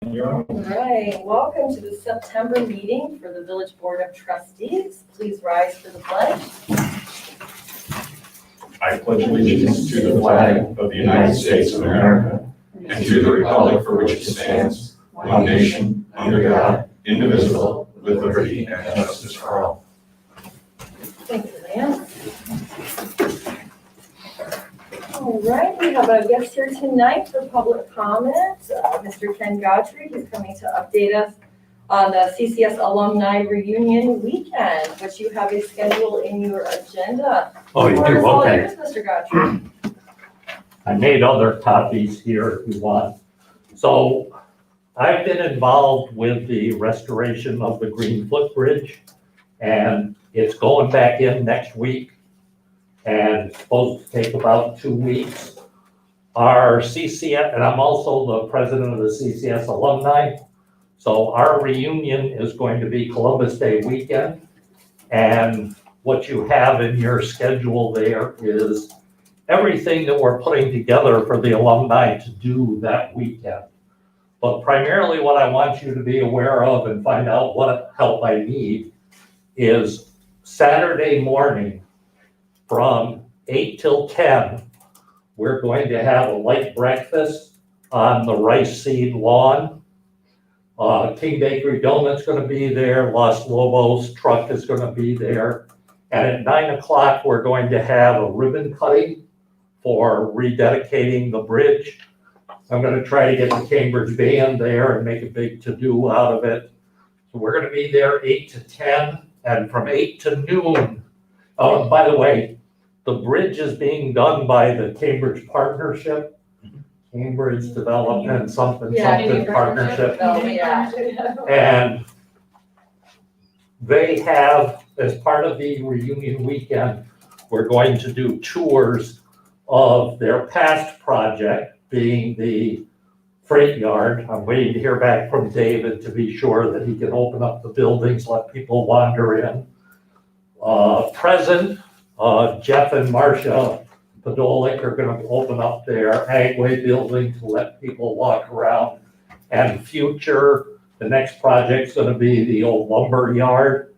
All right, welcome to the September meeting for the Village Board of Trustees. Please rise for the pledge. I pledge allegiance to the flag of the United States of America and to the republic for which it stands, one nation, under God, indivisible, with liberty and justice for all. Thank you, Lance. All right, we have a guest here tonight for public comment. Mr. Ken Godfrey is coming to update us on the CCS Alumni Reunion Weekend, which you have a schedule in your agenda. Oh, you do? All Okay. yours, Mr. Godfrey. I made other copies here if you want. So I've been involved with the restoration of the Green Footbridge, and it's going back in next week and it's supposed to take about 2 weeks. Our CCS, and I'm also the president of the CCS alumni, so our reunion is going to be Columbus Day weekend. And what you have in your schedule there is everything that we're putting together for the alumni to do that weekend. But primarily what I want you to be aware of and find out what help I need is Saturday morning from 8 till 10, we're going to have a light breakfast on the rice seed lawn. King Bakery Donut's gonna be there, Los Lobos truck is gonna be there. And at 9 o'clock, we're going to have a ribbon cutting for rededicating the bridge. I'm gonna try to get the Cambridge band there and make a big to-do out of it. So we're gonna be there 8 to 10, and from 8 to noon. Oh, and by the way, the bridge is being done by the Cambridge Partnership, Cambridge Development, something partnership. Yeah. And they have, as part of the reunion weekend, we're going to do tours of their past project, being the freight yard. I'm waiting to hear back from David to be sure that he can open up the buildings, let people wander in. Present, Jeff and Marcia Podolik are gonna open up their Agway building to let people walk around. And future, the next project's gonna be the old lumber yard.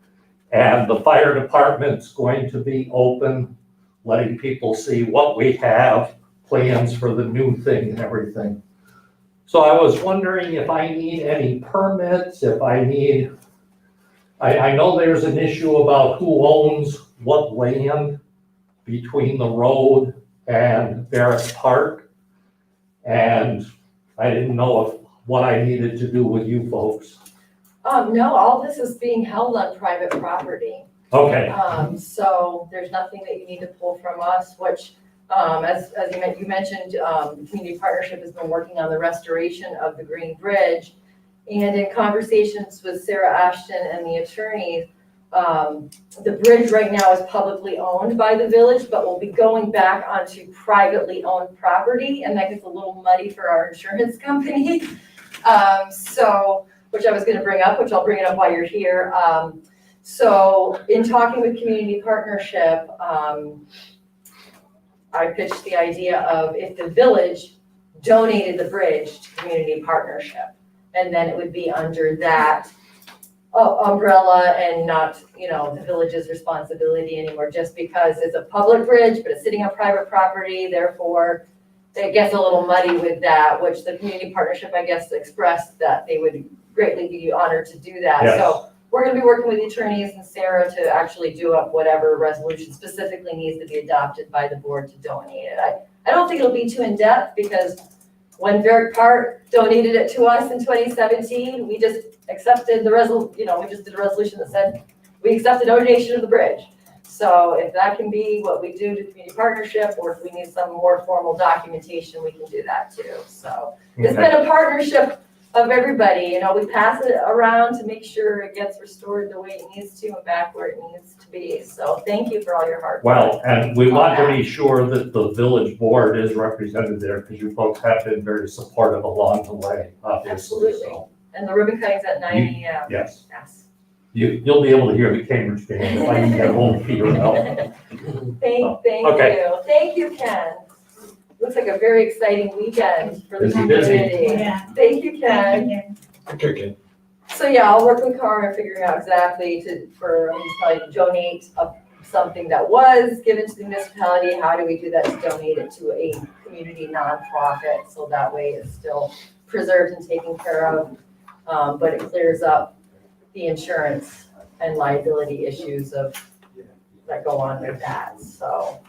And the fire department's going to be open, letting people see what we have, plans for the new thing and everything. So I was wondering if I need any permits, if I need, I know there's an issue about who owns what land between the road and Barrett Park. And I didn't know what I needed to do with you folks. No, all this is being held on private property. Okay, So there's nothing that you need to pull from us, which, as you mentioned, the Community Partnership has been working on the restoration of the Green Bridge. And in conversations with Sarah Ashton and the attorneys, the bridge right now is publicly owned by the village, but will be going back onto privately owned property, and that gets a little muddy for our insurance company. So, which I was gonna bring up, which I'll bring it up while you're here. So in talking with Community Partnership, I pitched the idea of if the village donated the bridge to Community Partnership, and then it would be under that umbrella and not, the village's responsibility anymore, just because it's a public bridge, but it's sitting on private property, therefore it gets a little muddy with that, which the Community Partnership, I guess, expressed that they would greatly be honored to do that. Yes. So we're gonna be working with the attorneys and Sarah to actually do up whatever resolution specifically needs to be adopted by the board to donate it. I don't think it'll be too in-depth, because when Barrett Park donated it to us in 2017, we just accepted we just did a resolution that said we accept the donation of the bridge. So if that can be what we do to Community Partnership, or if we need some more formal documentation, we can do that too. So it's been a partnership of everybody, we pass it around to make sure it gets restored the way it needs to and back where it needs to be. So thank you for all your hard work. well, and we want to be sure that the village board is represented there, because you folks have been very supportive along the way, obviously. Absolutely. So, And the ribbon cutting's at 9 a.m. yes, Yes. you'll be able to hear the Cambridge band if I can get hold of Peter. Thank Okay. you. Thank you, Ken. looks like a very exciting weekend for the Busy, busy. community. Yeah. Thank you, Ken. Okay. So yeah, I'll work with Cara figuring out exactly for a municipality to donate something that was given to the municipality. How do we do that to donate it to a community nonprofit? So that way it's still preserved and taken care of, but it clears up the insurance and liability issues that go on with that, so.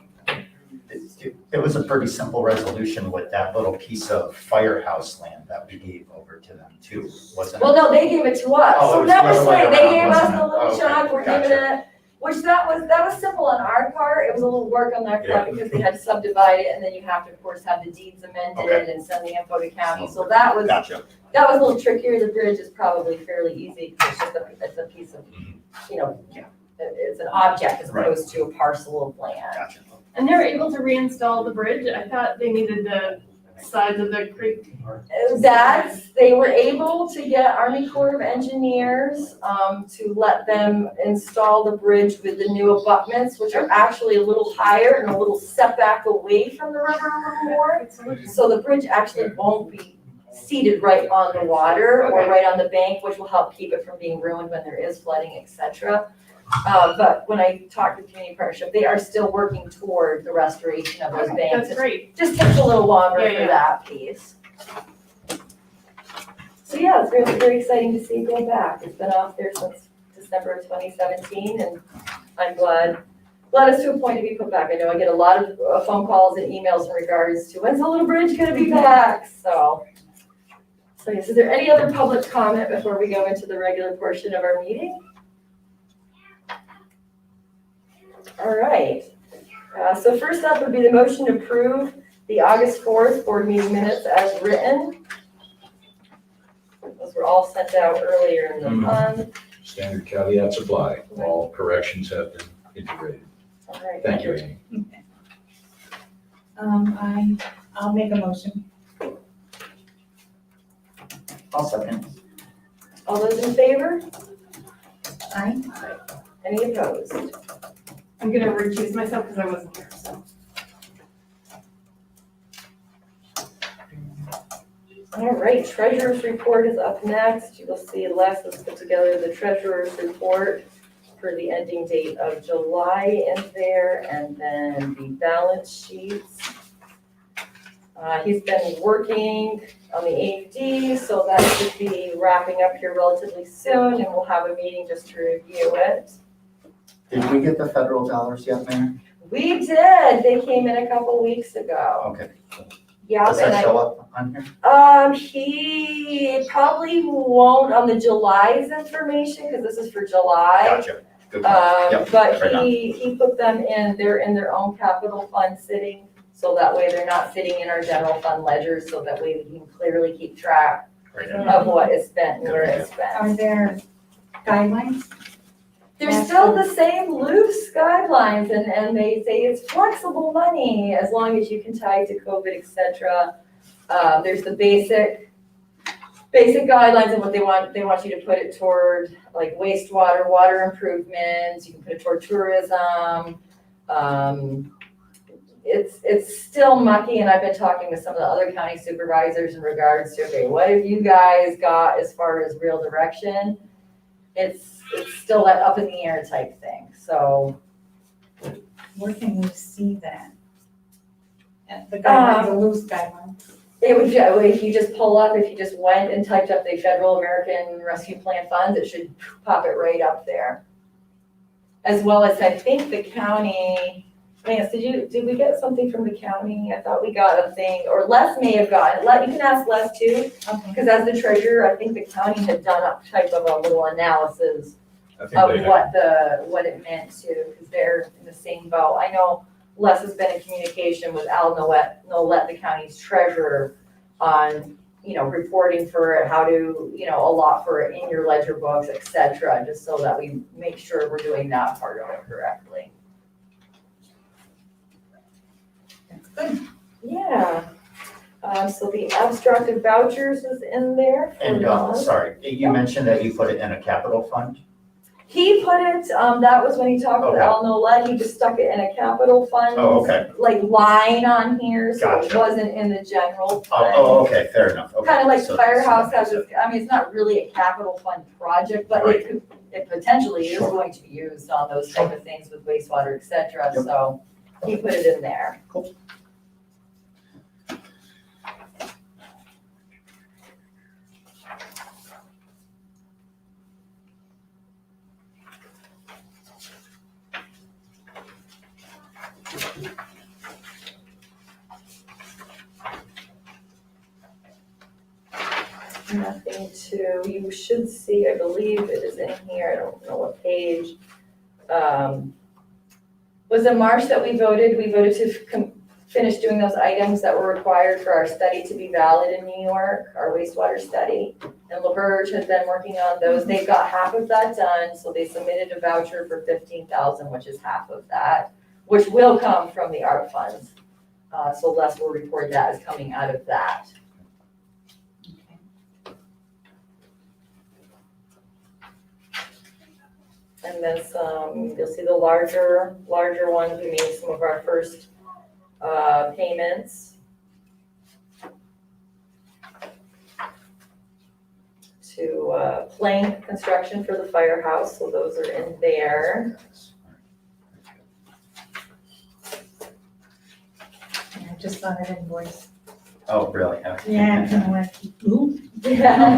It was a pretty simple resolution with that little piece of firehouse land that we gave over to them too, wasn't it? Well, no, they gave it to us, Oh, it so was that the was other way like, they around, gave us wasn't the it? little Okay, chunk, we're giving gotcha. it, which that was simple on our part, it was a little work on their part because they had to subdivide it, and then you have to, of course, have the deeds amended Okay. and send the info to county, so that was Gotcha. a little trickier. The bridge is probably fairly easy, because it's a piece of, Yeah. it's an object as Right. opposed to a parcel of land. Gotcha. And they were able to reinstall the bridge. I thought they needed the sides of the creek. They were able to get Army Corps of Engineers, to let them install the bridge with the new abutments, which are actually a little higher and a little setback away from the river a little more. So the bridge actually won't be seated right on the water or Okay. right on the bank, which will help keep it from being ruined when there is flooding, et cetera. But when I talked to Community Partnership, they are still working toward the restoration of those banks. That's great. Just takes a little longer Yeah, for yeah. that piece. So yeah, it's very, very exciting to see it go back. It's been off there since December of 2017, and I'm glad it's to a point to be put back. I know I get a lot of phone calls and emails in regards to when's the little bridge gonna be back, so. So yes, is there any other public comment before we go into the regular portion of our meeting? All right, so first up would be the motion to approve the August 4th board meeting minutes as written. Those were all sent out earlier in the month. Standard caveats apply. All corrections have been integrated. All right. Thank you, Amy. I'll make a motion. I'll second. All those in favor? Aye. Any opposed? I'm gonna recuse myself because I wasn't here, so. All right, treasurer's report is up next. You will see Les has put together the treasurer's report for the ending date of July in there, and then the balance sheets. He's been working on the AD, so that should be wrapping up here relatively soon, and we'll have a meeting just to review it. Did we get the federal dollars yet, Mayor? We did, they came in a couple weeks ago. Okay. Yeah, Does and that show up on here? He probably won't on the July's information, because this is for July. Gotcha. Good point. Yep, But right on. he put them in, they're in their own capital fund sitting, so that way they're not sitting in our general fund ledgers, so that way we can clearly keep track Right on. of what is spent and where it's Are spent. there guidelines? There's still the same loose guidelines, and they say it's flexible money, as long as you can tie it to COVID, et cetera. There's the basic guidelines of what they want you to put it toward, like wastewater, water improvements, you can put it toward tourism. It's still mucky, and I've been talking with some of the other county supervisors in regards to, okay, what have you guys got as far as real direction? It's still that up in the air type thing, so. Where can we see that? The guidelines, the loose guidelines. It would, if you just pull up, if you just went and typed up the Federal American Rescue Plan funds, it should pop it right up there. As well as, I think the county, Lance, did we get something from the county? I thought we got a thing, or Les may have gotten it. You can ask Les too, Okay. because as the treasurer, I think the county had done a type of a little analysis I think of they have. what it meant to, because they're in the same boat. I know Les has been in communication with Al Nolet, the county's treasurer, on, reporting for it, how to, allot for it in your ledger books, et cetera, just so that we make sure we're doing that part of it correctly. That's good. Yeah. So the abstract of vouchers is in there. for And, Ron. sorry, you mentioned that you put it in a capital fund? He put it, that was when he talked with Okay. Al Nolet, he just stuck it in a capital fund. Oh, okay. Like line on here, so it Gotcha. wasn't in the general fund. Okay, fair enough, okay. Kind of like So- Firehouse so- has, I mean, it's not really a capital fund project, but Right. it potentially is Sure. going to be used on those type of things with wastewater, et cetera, Yep. so he put it in there. Cool. Nothing to, you should see, I believe it is in here, I don't know what page. Was it March that we voted to finish doing those items that were required for our study to be valid in New York, our wastewater study. And LaBerge had been working on those, they got half of that done, so they submitted a voucher for 15,000, which is half of that, which will come from the ARP funds. So Les will report that as coming out of that. And then some, you'll see the larger ones, we made some of our first payments to Plank Construction for the firehouse, so those are in there. And I just saw that invoice. Oh, really? Okay. Yeah, I kind of went, ooh. Yeah.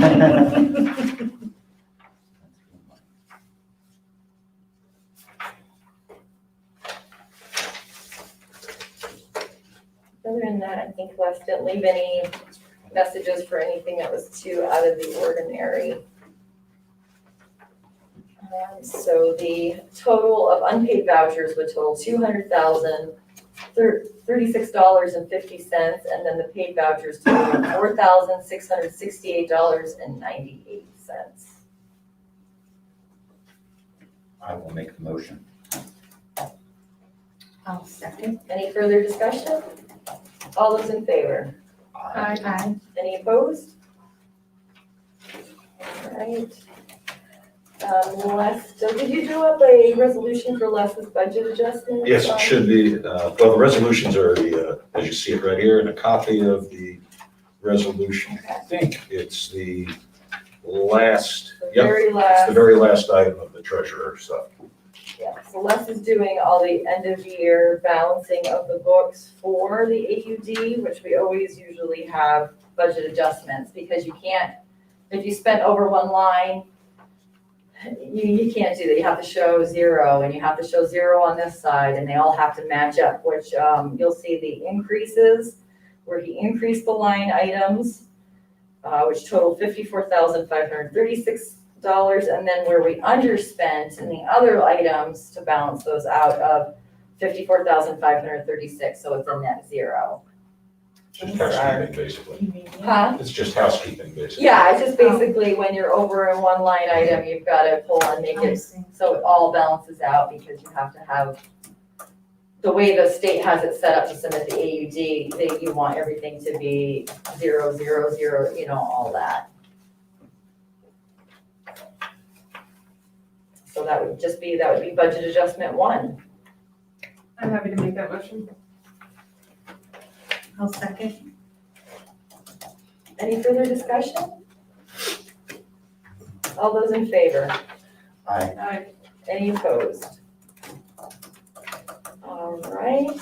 Other than that, I think Les didn't leave any messages for anything that was too out of the ordinary. So the total of unpaid vouchers would total $200,036.50, and then the paid vouchers total $4,668.98. I will make the motion. I'll second. Any further discussion? All those in favor? Aye. Any opposed? All right. Les, so did you do up a resolution for Les's budget adjustment? Yes, it should be, well, the resolutions are, as you see it right here, and a copy of the resolution. I think it's the last, The yep, very it's last. the very last item of the treasurer stuff. Yeah, so Les is doing all the end of year balancing of the books for the AUD, which we always usually have budget adjustments, because you can't, if you spent over one line, you can't do that. You have to show zero, and you have to show zero on this side, and they all have to match up, which you'll see the increases, where he increased the line items, which total $54,536. And then where we underspent in the other items to balance those out of $54,536, so it's a net zero. It's just housekeeping, basically. Huh? It's just housekeeping, basically. Yeah, it's just basically when you're over in one line item, you've got to pull and make I it see. so it all balances out, because you have to have, the way the state has it set up to submit the AUD, you want everything to be 0, 0, 0, all that. So that would be budget adjustment 1. I'm happy to make that motion. I'll second. Any further discussion? All those in favor? Aye. Any opposed? All right,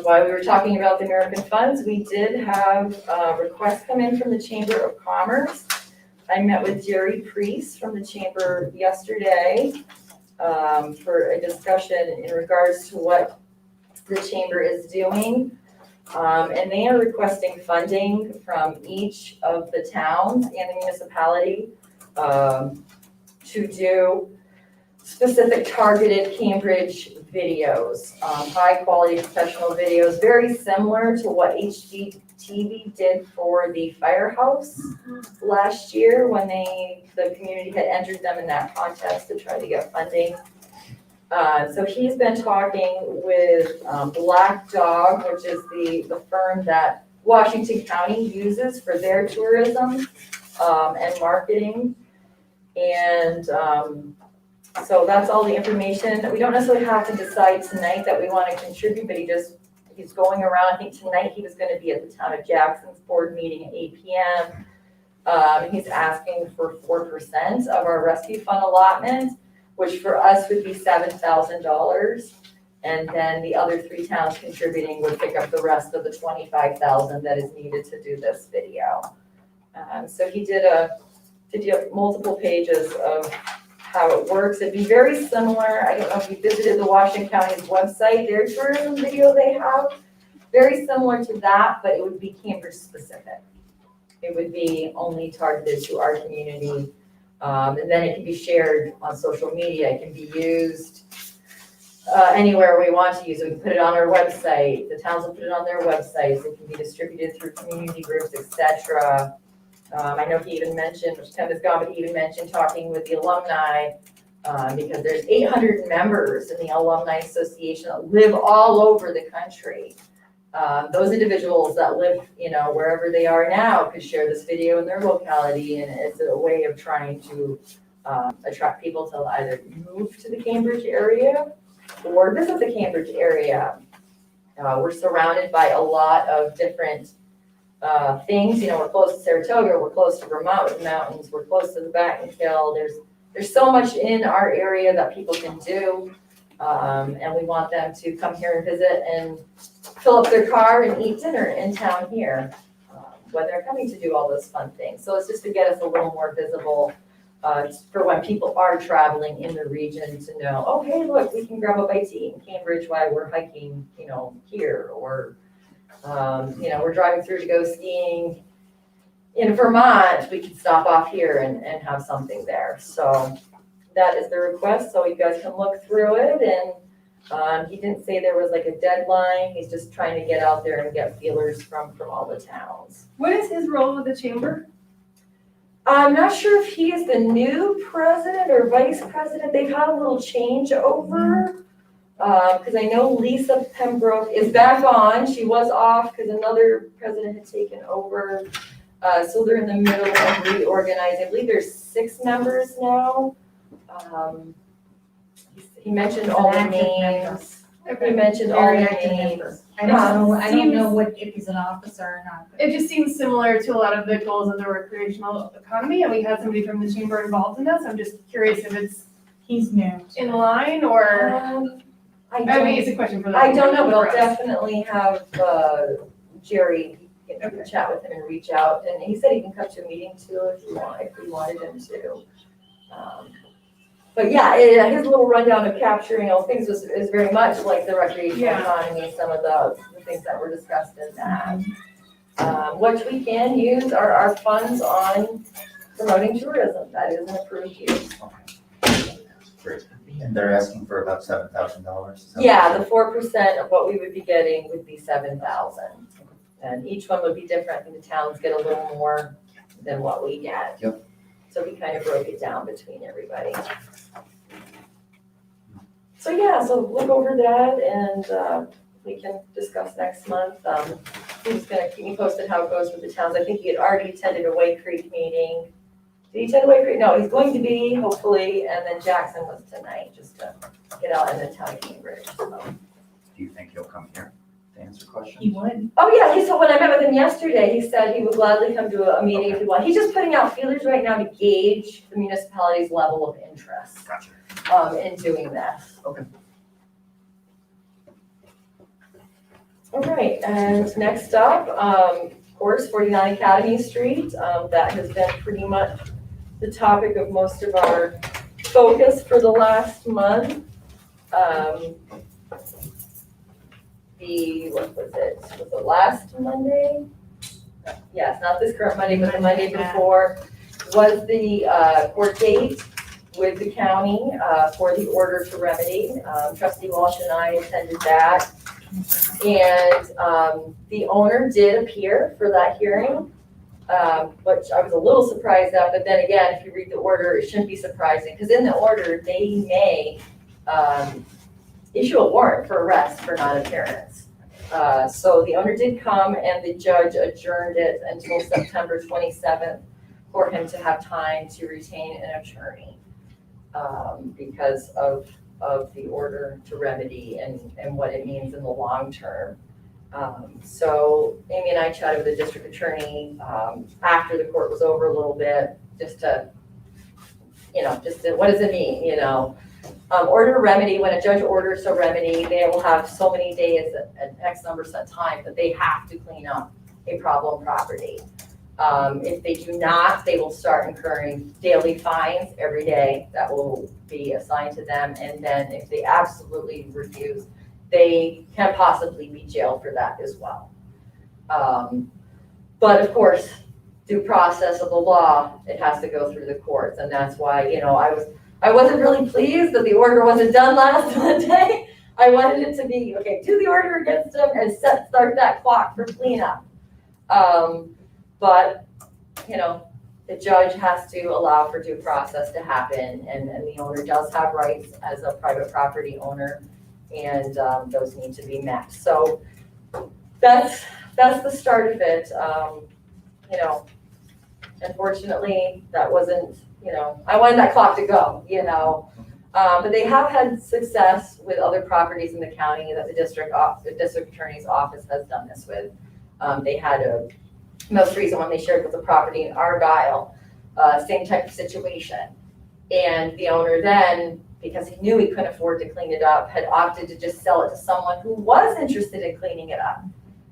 while we were talking about the American funds, we did have a request come in from the Chamber of Commerce. I met with Jerry Priest from the Chamber yesterday for a discussion in regards to what the Chamber is doing. And they are requesting funding from each of the towns and the municipality to do specific targeted Cambridge videos, high-quality professional videos, very similar to what HGTV did for the firehouse last year when the community had entered them in that contest to try to get funding. So he's been talking with Black Dog, which is the firm that Washington County uses for their tourism and marketing. And So that's all the information. We don't necessarily have to decide tonight that we want to contribute, but he's going around. I think tonight he was going to be at the Town of Jackson's board meeting at 8 p.m. He's asking for 4% of our rescue fund allotment, which for us would be $7,000. And then the other 3 towns contributing would pick up the rest of the $25,000 that is needed to do this video. So he did multiple pages of how it works. It'd be very similar. I don't know if you visited the Washington County's website, their tourism video they have, very similar to that, but it would be Cambridge specific. It would be only targeted to our community. And then it can be shared on social media. It can be used anywhere we want to use it. We can put it on our website. The towns will put it on their websites. It can be distributed through community groups, etc. I know he even mentioned, which Tim has gone, but he even mentioned talking with the alumni because there's 800 members in the Alumni Association that live all over the country. Those individuals that live, wherever they are now could share this video in their locality, and it's a way of trying to attract people to either move to the Cambridge area or visit the Cambridge area. We're surrounded by a lot of different things. We're close to Saratoga, we're close to Vermont Mountains, we're close to the Battenkill. There's so much in our area that people can do, and we want them to come here and visit and fill up their car and eat dinner in town here when they're coming to do all those fun things. So it's just to get us a little more visible for when people are traveling in the region to know, oh, hey, look, we can grab a bite to eat in Cambridge while we're hiking, here, or we're driving through to go skiing in Vermont, we can stop off here and have something there. So that is the request, so you guys can look through it. And he didn't say there was like a deadline. He's just trying to get out there and get feelers from all the towns. What is his role with the chamber? I'm not sure if he is the new president or vice president. They've had a little changeover. Because I know Lisa Pembroke is back on. She was off because another president had taken over. So they're in the middle of reorganizing. I believe there's 6 members now. He mentioned all the names. He mentioned all the names. I don't know what, if he's an officer or not. It just seems similar to a lot of the goals of the recreational economy, and we had somebody from the chamber involved in this. I'm just curious if He's new. in line or, I mean, it's a question for the. I don't know, but for I'll us. definitely have Jerry chat with him and reach out. And he said he can come to a meeting too if we wanted him to. But yeah, his little rundown of capturing all things is very much like the recreational economy, some of the things that were discussed in that. What we can use are our funds on promoting tourism. That is an approved use. Great. And they're asking for about $7,000? Yeah, the 4% of what we would be getting would be 7,000. And each one would be different. I think the towns get a little more than what we get. Yep. So we kind of broke it down between everybody. So yeah, so look over that and we can discuss next month. He's gonna keep me posted how it goes with the towns. I think he had already attended a White Creek meeting. Did he attend White Creek? No, he's going to be, hopefully, and then Jackson was tonight, just to get out in the town of Cambridge, so. Do you think he'll come here to answer questions? He would. Oh, yeah, so when I met with him yesterday, he said he would gladly come to a meeting if he wanted. He's just putting out feelers right now to gauge the municipality's level of interest Gotcha. in doing that. Okay. All right, and next up, of course, 49 Academy Street. That has been pretty much the topic of most of our focus for the last month. What was it? Was it last Monday? Yes, not this current Monday, but the Monday before was the court date with the county for the order to remedy. Trustee Walsh and I attended that. And the owner did appear for that hearing, which I was a little surprised at, but then again, if you read the order, it shouldn't be surprising, because in the order, they may issue a warrant for arrest for non-appearance. So the owner did come and the judge adjourned it until September 27th for him to have time to retain an attorney. because of the order to remedy and what it means in the long term. So Amy and I chatted with the district attorney after the court was over a little bit, just to, what does it mean, Order to remedy, when a judge orders a remedy, they will have so many days, an X number of time, that they have to clean up a problem property. If they do not, they will start incurring daily fines every day that will be assigned to them. And then if they absolutely refuse, they can possibly be jailed for that as well. But of course, due process of the law, it has to go through the courts. And that's why, I wasn't really pleased that the order wasn't done last Monday. I wanted it to be, okay, do the order against them and start that clock for cleanup. But, the judge has to allow for due process to happen, and the owner does have rights as a private property owner, and those need to be met. So that's the start of it. Unfortunately, that wasn't, I wanted that clock to go, but they have had success with other properties in the county that the district attorney's office has done this with. They had a most recent one they shared was a property in Argyle, same type of situation. And the owner then, because he knew he couldn't afford to clean it up, had opted to just sell it to someone who was interested in cleaning it up.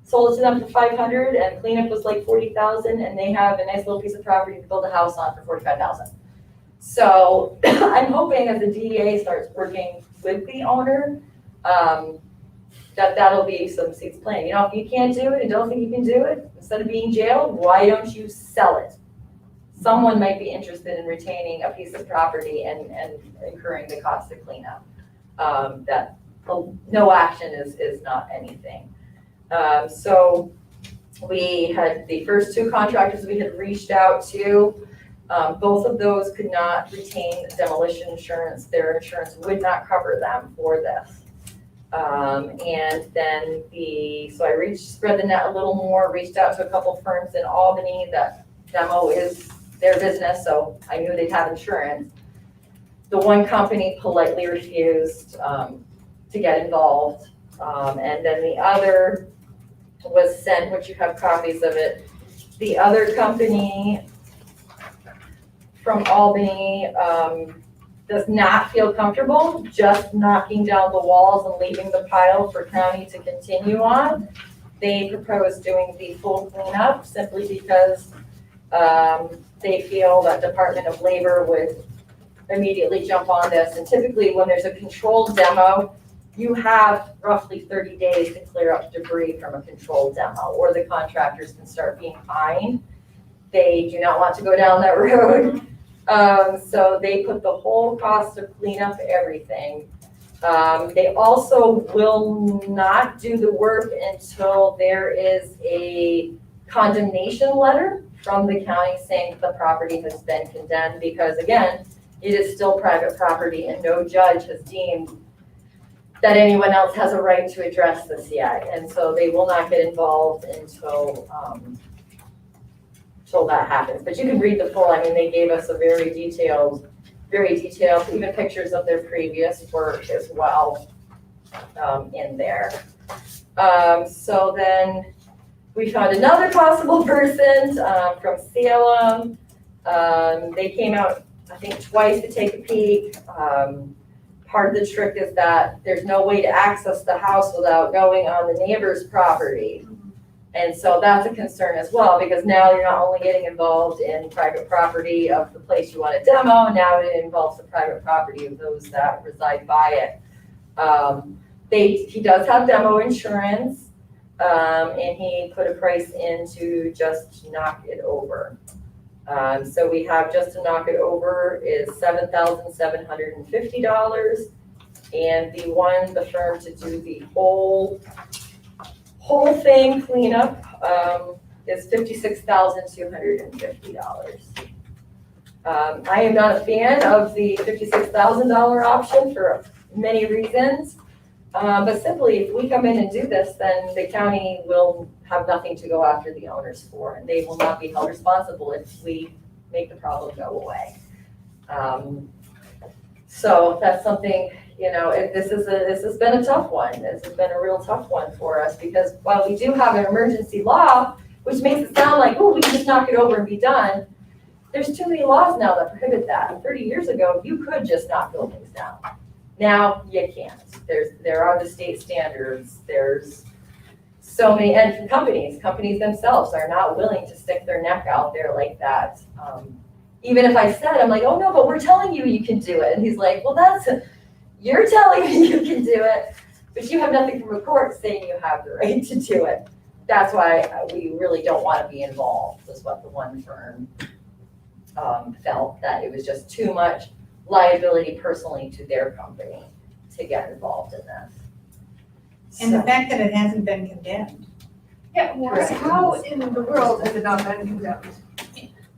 Sold it to them for $500, and cleanup was like $40,000, and they have a nice little piece of property to build a house on for $45,000. So I'm hoping as the DEA starts working with the owner, that'll be some seeds planted. If you can't do it and don't think you can do it, instead of being jailed, why don't you sell it? Someone might be interested in retaining a piece of property and incurring the cost of cleanup. That no action is not anything. So we had the first two contractors we had reached out to. Both of those could not retain demolition insurance. Their insurance would not cover them for this. And then so I spread the net a little more, reached out to a couple firms in Albany that demo is their business, so I knew they'd have insurance. The one company politely refused to get involved. And then the other was sent, which you have copies of it. The other company from Albany does not feel comfortable just knocking down the walls and leaving the pile for county to continue on. They propose doing the full cleanup simply because they feel that Department of Labor would immediately jump on this. And typically when there's a controlled demo, you have roughly 30 days to clear up debris from a controlled demo, or the contractors can start being fined. They do not want to go down that road. So they put the whole cost of cleanup, everything. They also will not do the work until there is a condemnation letter from the county saying that the property has been condemned, because again, it is still private property and no judge has deemed that anyone else has a right to address this yet. And so they will not get involved until that happens. But you can read the full, they gave us a very detailed, even pictures of their previous work as well in there. So then we found another possible person from Salem. They came out, I think, twice to take a peek. Part of the trick is that there's no way to access the house without going on the neighbor's property. And so that's a concern as well, because now you're not only getting involved in private property of the place you want to demo, now it involves the private property of those that reside by it. He does have demo insurance, and he put a price in to just knock it over. So we have just to knock it over is $7,750, and the firm to do the whole thing cleanup is $56,250. I am not a fan of the $56,000 option for many reasons, but simply if we come in and do this, then the county will have nothing to go after the owners for, and they will not be held responsible if we make the problem go away. So that's something, this has been a tough one. This has been a real tough one for us because while we do have an emergency law, which makes it sound like, oh, we can just knock it over and be done, there's too many laws now that prohibit that. And 30 years ago, you could just knock buildings down. Now you can't. There are the state standards. There's so many, and companies themselves are not willing to stick their neck out there like that. Even if I said, I'm like, oh no, but we're telling you you can do it. And he's like, well, you're telling me you can do it, but you have nothing from a court saying you have the right to do it. That's why we really don't want to be involved, is what the one firm felt, that it was just too much liability personally to their company to get involved in this. And the So- fact that it hasn't been condemned. Yeah, well, Correct. how in the world has it not been condemned?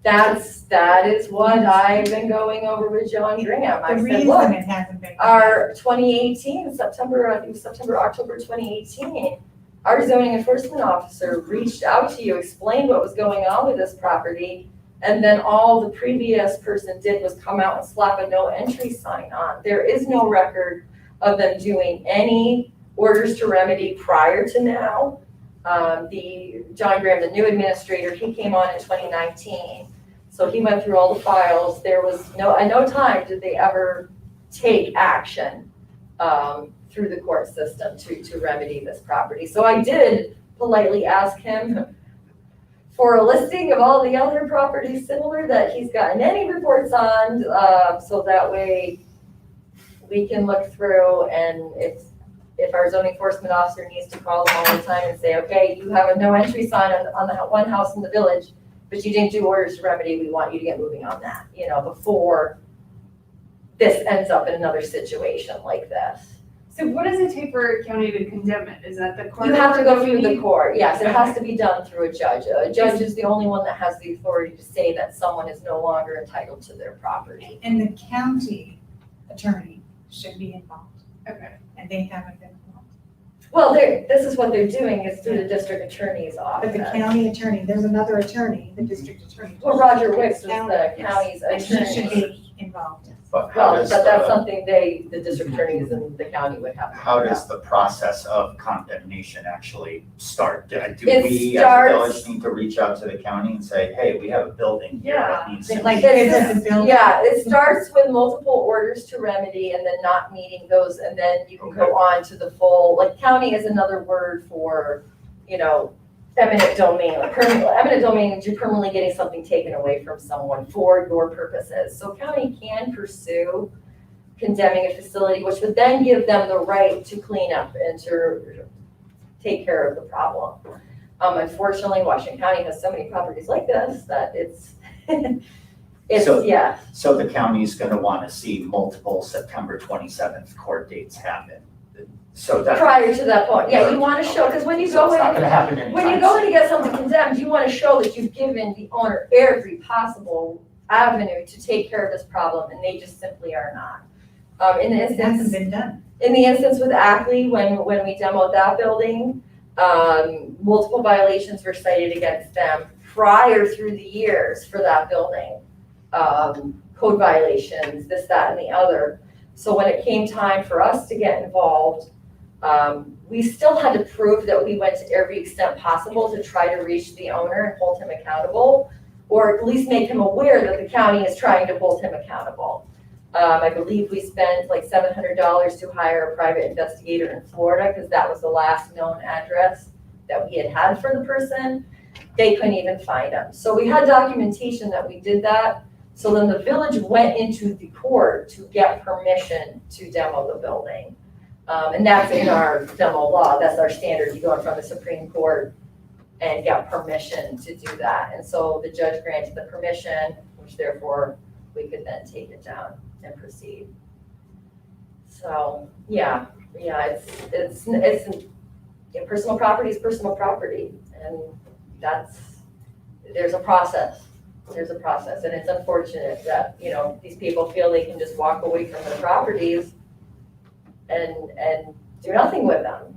That is what I've been going over with John Graham. I The said, reason look, it hasn't been condemned. our 2018, October 2018, our zoning enforcement officer reached out to you, explained what was going on with this property, and then all the previous person did was come out and slap a no entry sign on. There is no record of them doing any orders to remedy prior to now. John Graham, the new administrator, he came on in 2019. So he went through all the files. There was at no time did they ever take action through the court system to remedy this property. So I did politely ask him for a listing of all the other properties similar that he's gotten any reports on, so that way we can look through, and if our zoning enforcement officer needs to call them all the time and say, okay, you have a no entry sign on the one house in the village, but you didn't do orders to remedy, we want you to get moving on that, before this ends up in another situation like this. So what does it take for a county to condemn it? Is that the court? You have to go through the order? court, yes, it has to be done through a judge. A judge is the only one that has the authority to say that someone is no longer entitled to their property. And the county attorney should be involved, Okay. and they haven't been involved. Well, this is what they're doing, is through the district attorney's office. But the county attorney, there's another attorney, the district attorney. Well, Roger Wicks is the county's And he should attorney. be involved. But how does But that's the, something the district attorneys in the county would have. to how figure does the process of condemnation actually start? Do It we as a starts- village need to reach out to the county and say, hey, we have a building here that needs to Like, be is it condemned? the building? Yeah, it starts with multiple orders to remedy and then not meeting those, and then you can go on to the full, like, county is another word for, eminent domain. Eminent domain is you're permanently getting something taken away from someone for your purposes. So county can pursue condemning a facility, which would then give them the right to clean up and to take care of the problem. Unfortunately, Washington County has so many properties like this that So- yeah. So the county's gonna wanna see multiple September 27th court dates happen. So that. Prior to that point, yeah, you want to show, because when you So go it's not in, gonna happen anytime when you go in soon. to get something condemned, you want to show that you've given the owner every possible avenue to take care of this problem, and they just simply are not. In the It hasn't instance, been done. with Ackley, when we demoed that building, multiple violations were cited against them prior through the years for that building. Code violations, this, that, and the other. So when it came time for us to get involved, we still had to prove that we went to every extent possible to try to reach the owner and hold him accountable, or at least make him aware that the county is trying to hold him accountable. I believe we spent like $700 to hire a private investigator in Florida, because that was the last known address that we had for the person. They couldn't even find him. So we had documentation that we did that. So then the village went into the court to get permission to demo the building. And that's in our demo law, that's our standard, you go in front of the Supreme Court and get permission to do that. And so the judge granted the permission, which therefore we could then take it down and proceed. So, yeah, it's personal property is personal property, and there's a process. There's a process, and it's unfortunate that, these people feel they can just walk away from their properties and do nothing with them,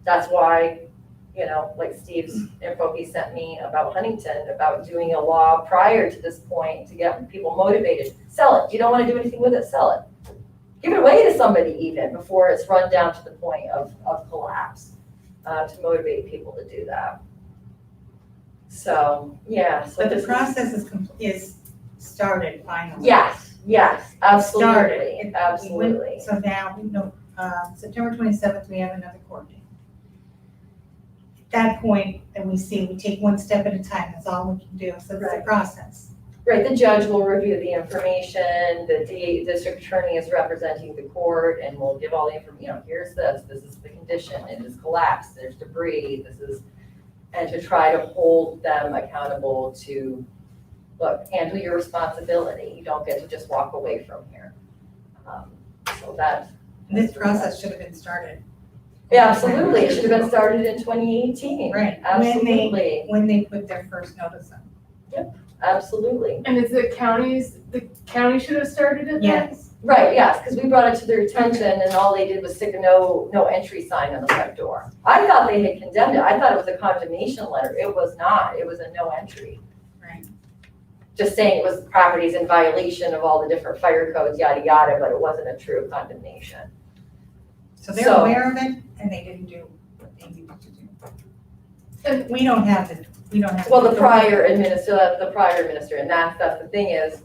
That's why, like Steve's info he sent me about Huntington, about doing a law prior to this point to get people motivated. Sell it. You don't want to do anything with it, sell it. give it away to somebody even before it's run down to the point of collapse, to motivate people to do that. So, yeah. So But the this is- process is started finally. Yes, yes, absolutely, Started. We went- absolutely. So now, we know, September 27th, we have another court date. At that point, then we take one step at a time, that's all we can do, so it's a Right. process. Right, the judge will review the information, the district attorney is representing the court, and will give all the information, here's this is the condition, it is collapsed, there's debris, and to try to hold them accountable to, look, handle your responsibility, you don't get to just walk away from here. So that. This process should have been started. Yeah, absolutely, it should have been started in 2018. Right. Absolutely, When they put their first notice in. absolutely. And it's the county should have started it then? Yes. Right, yes, because we brought it to their attention and all they did was stick a no entry sign on the front door. I thought they had condemned it. I thought it was a condemnation letter. It was not. It was a no entry. Right. Just saying it was properties in violation of all the different fire codes, yada, yada, but it wasn't a true condemnation. So they're So- aware of it, and they didn't do what they needed to do. And We don't have the. Well, the prior administrator, and that's the thing is,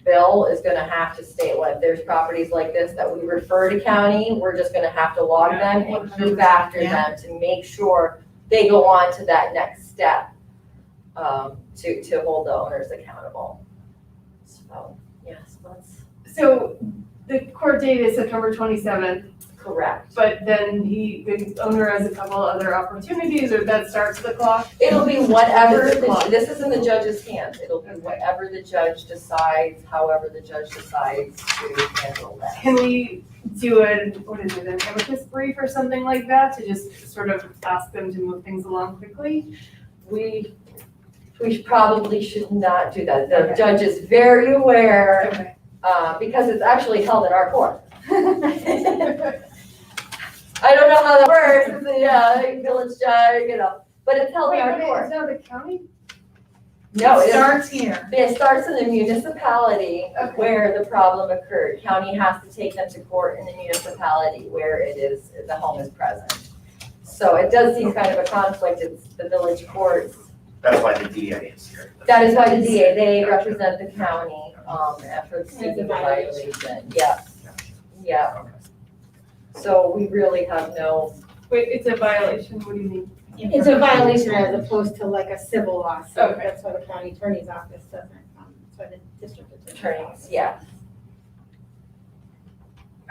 Bill is gonna have to state, well, if there's properties like this that we refer to county, we're just gonna have to log them and keep after Yeah. them to make sure they go on to that next step, to hold the owners accountable. So, yes, that's so the court date is September 27th, correct. but then the owner has a couple other opportunities, or that starts the clock? It'll be whatever, It's a clock. this is in the judge's hands, it'll be whatever the judge decides, however the judge decides to handle that. Can we do an amicus brief or something like that to just sort of ask them to move things along quickly? We probably should not do that, the Okay. judge is very aware, Okay. because it's actually held in our court. I don't know how that works, it's a, village judge, but it's held in Wait, our but it's court. not the county? No, It it starts here. starts in the municipality Okay. where the problem occurred. County has to take them to court in the municipality where the home is present. So it does seem kind of a conflict, it's the village courts. That's why the DA is here. That is why the DA, they represent the county, for seeking the violation, yeah. So we really have no, Wait, it's a violation, what do you mean? It's a violation as opposed to like a civil lawsuit. Okay. That's why the county attorney's office doesn't, that's why the district attorney's attorneys, office. yeah,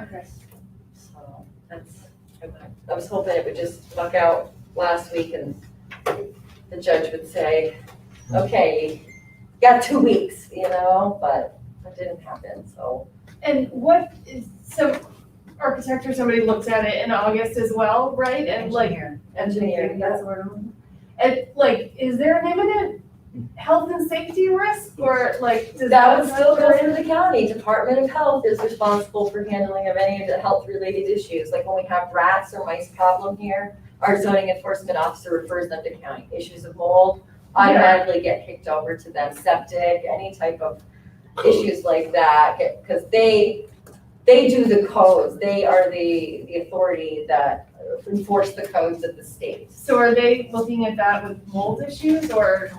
Okay. so that's, I was hoping it would just luck out last week and the judge would say, okay, you got 2 weeks, but that didn't happen, so. And what is, so architect or somebody looked at it in August as well, right? And like, Engineer. Engineering, that's what I'm, and like, is there an imminent health and safety risk or like, does That would still go factor through in? the county. Department of Health is responsible for handling of any of the health-related issues. Like when we have rats or mice problem here, our zoning enforcement officer refers them to county. Issues of mold automatically get kicked over to them. Septic, any type of issues like that, because they do the codes. They are the authority that enforce the codes of the state. So are they looking at that with mold issues or?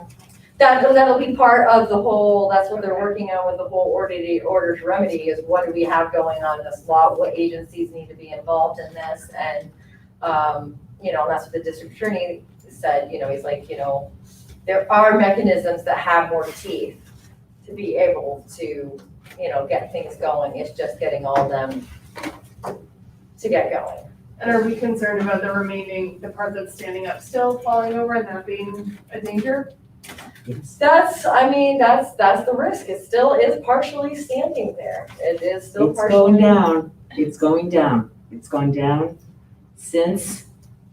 That'll be part of the whole, that's what they're working on with the whole order to remedy is what do we have going on in this law? What agencies need to be involved in this? And, and that's what the district attorney said, he's like, there are mechanisms that have more teeth to be able to, get things going. It's just getting all of them to get going. And are we concerned about the part that's standing up still falling over and that being a danger? That's the risk. It still is partially standing there. It is still It's partially. going down, it's going down, it's gone down since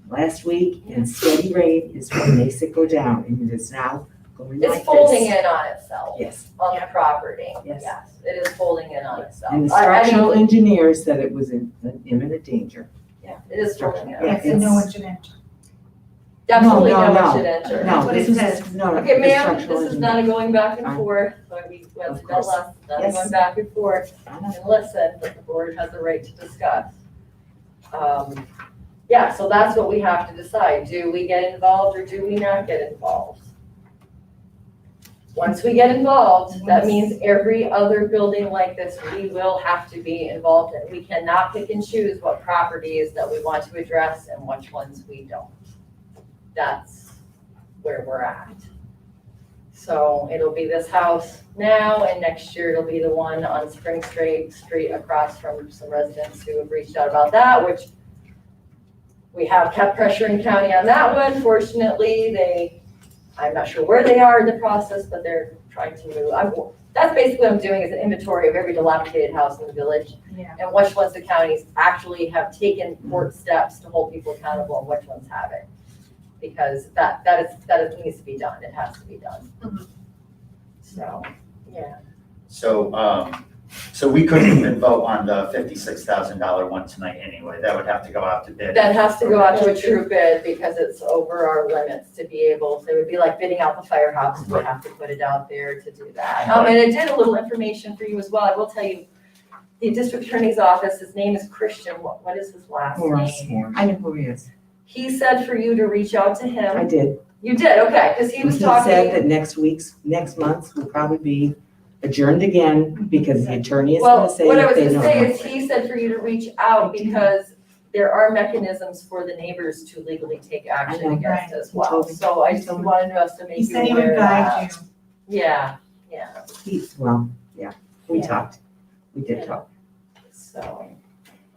last week, and steady rate is what makes it go down, and it is now going like this. It's folding in on itself, Yes, on the property. Yes. Yes, it is folding in on itself. and the I mean, structural engineer said it was in imminent danger. Yeah, it is folding in. Yeah, Yes, and no intervention. Absolutely no one no. should enter. No, what this it is, says. no, Okay, the ma'am, structural this is engineer. not a going back and Fine. forth, but we went Of to that course. last, not a Yes. going back and forth. I know. And listen, but the board has the right to discuss. Yeah, so that's what we have to decide. Do we get involved or do we not get involved? Once we get involved, that means every other building like this, we will have to be involved in. We cannot pick and choose what properties that we want to address and which ones we don't. That's where we're at. So it'll be this house now, and next year it'll be the one on Spring Street across from some residents who have reached out about that, which we have kept pressuring county on that one. Fortunately, I'm not sure where they are in the process, but they're trying to move. That's basically what I'm doing, is an inventory of every dilapidated house in the village, Yeah. and which ones the counties actually have taken court steps to hold people accountable and which ones haven't. Because that needs to be done, it has to be done. Mhm. So, yeah. So we couldn't even vote on the $56,000 one tonight anyway. That would have to go out to bid. That has to go out to a true bid because it's over our limits to be able, it would be like bidding out the firehouse. We have to put it out there to do that. And I did a little information for you as well. I will tell you, the district attorney's office, his name is Christian. What is his last name? I know who he is. He said for you to reach out to I him. did. You did, okay, because he was said talking. that next month will probably be adjourned again because the attorney is Well, gonna say what I that was they gonna know. say is he said for you to reach out because there are mechanisms for the neighbors to legally take action know. against as He well. told me. So I He just told me. wanted us to make He you said he aware would of guide that. you. Yeah, We Yeah. talked. We did Yeah. talk. so,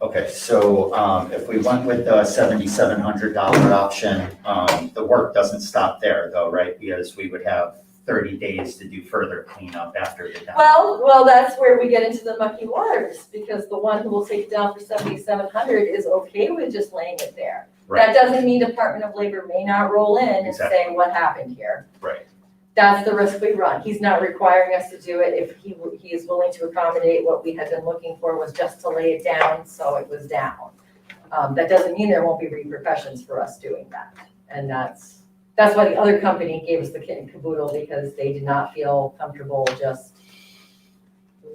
Okay, so if we went with the $7,700 option, the work doesn't stop there though, right? Because we would have 30 days to do further cleanup after the down. well, that's where we get into the mucky waters, because the one who will take it down for 7,700 is okay with just laying it there. Right. That doesn't mean Department of Labor may not roll in and Exactly. say, what happened here? Right. That's the risk we run. He's not requiring us to do it. If he is willing to accommodate, what we had been looking for was just to lay it down, so it was down. That doesn't mean there won't be repercussions for us doing that. And that's why the other company gave us the kit and caboodle, because they did not feel comfortable just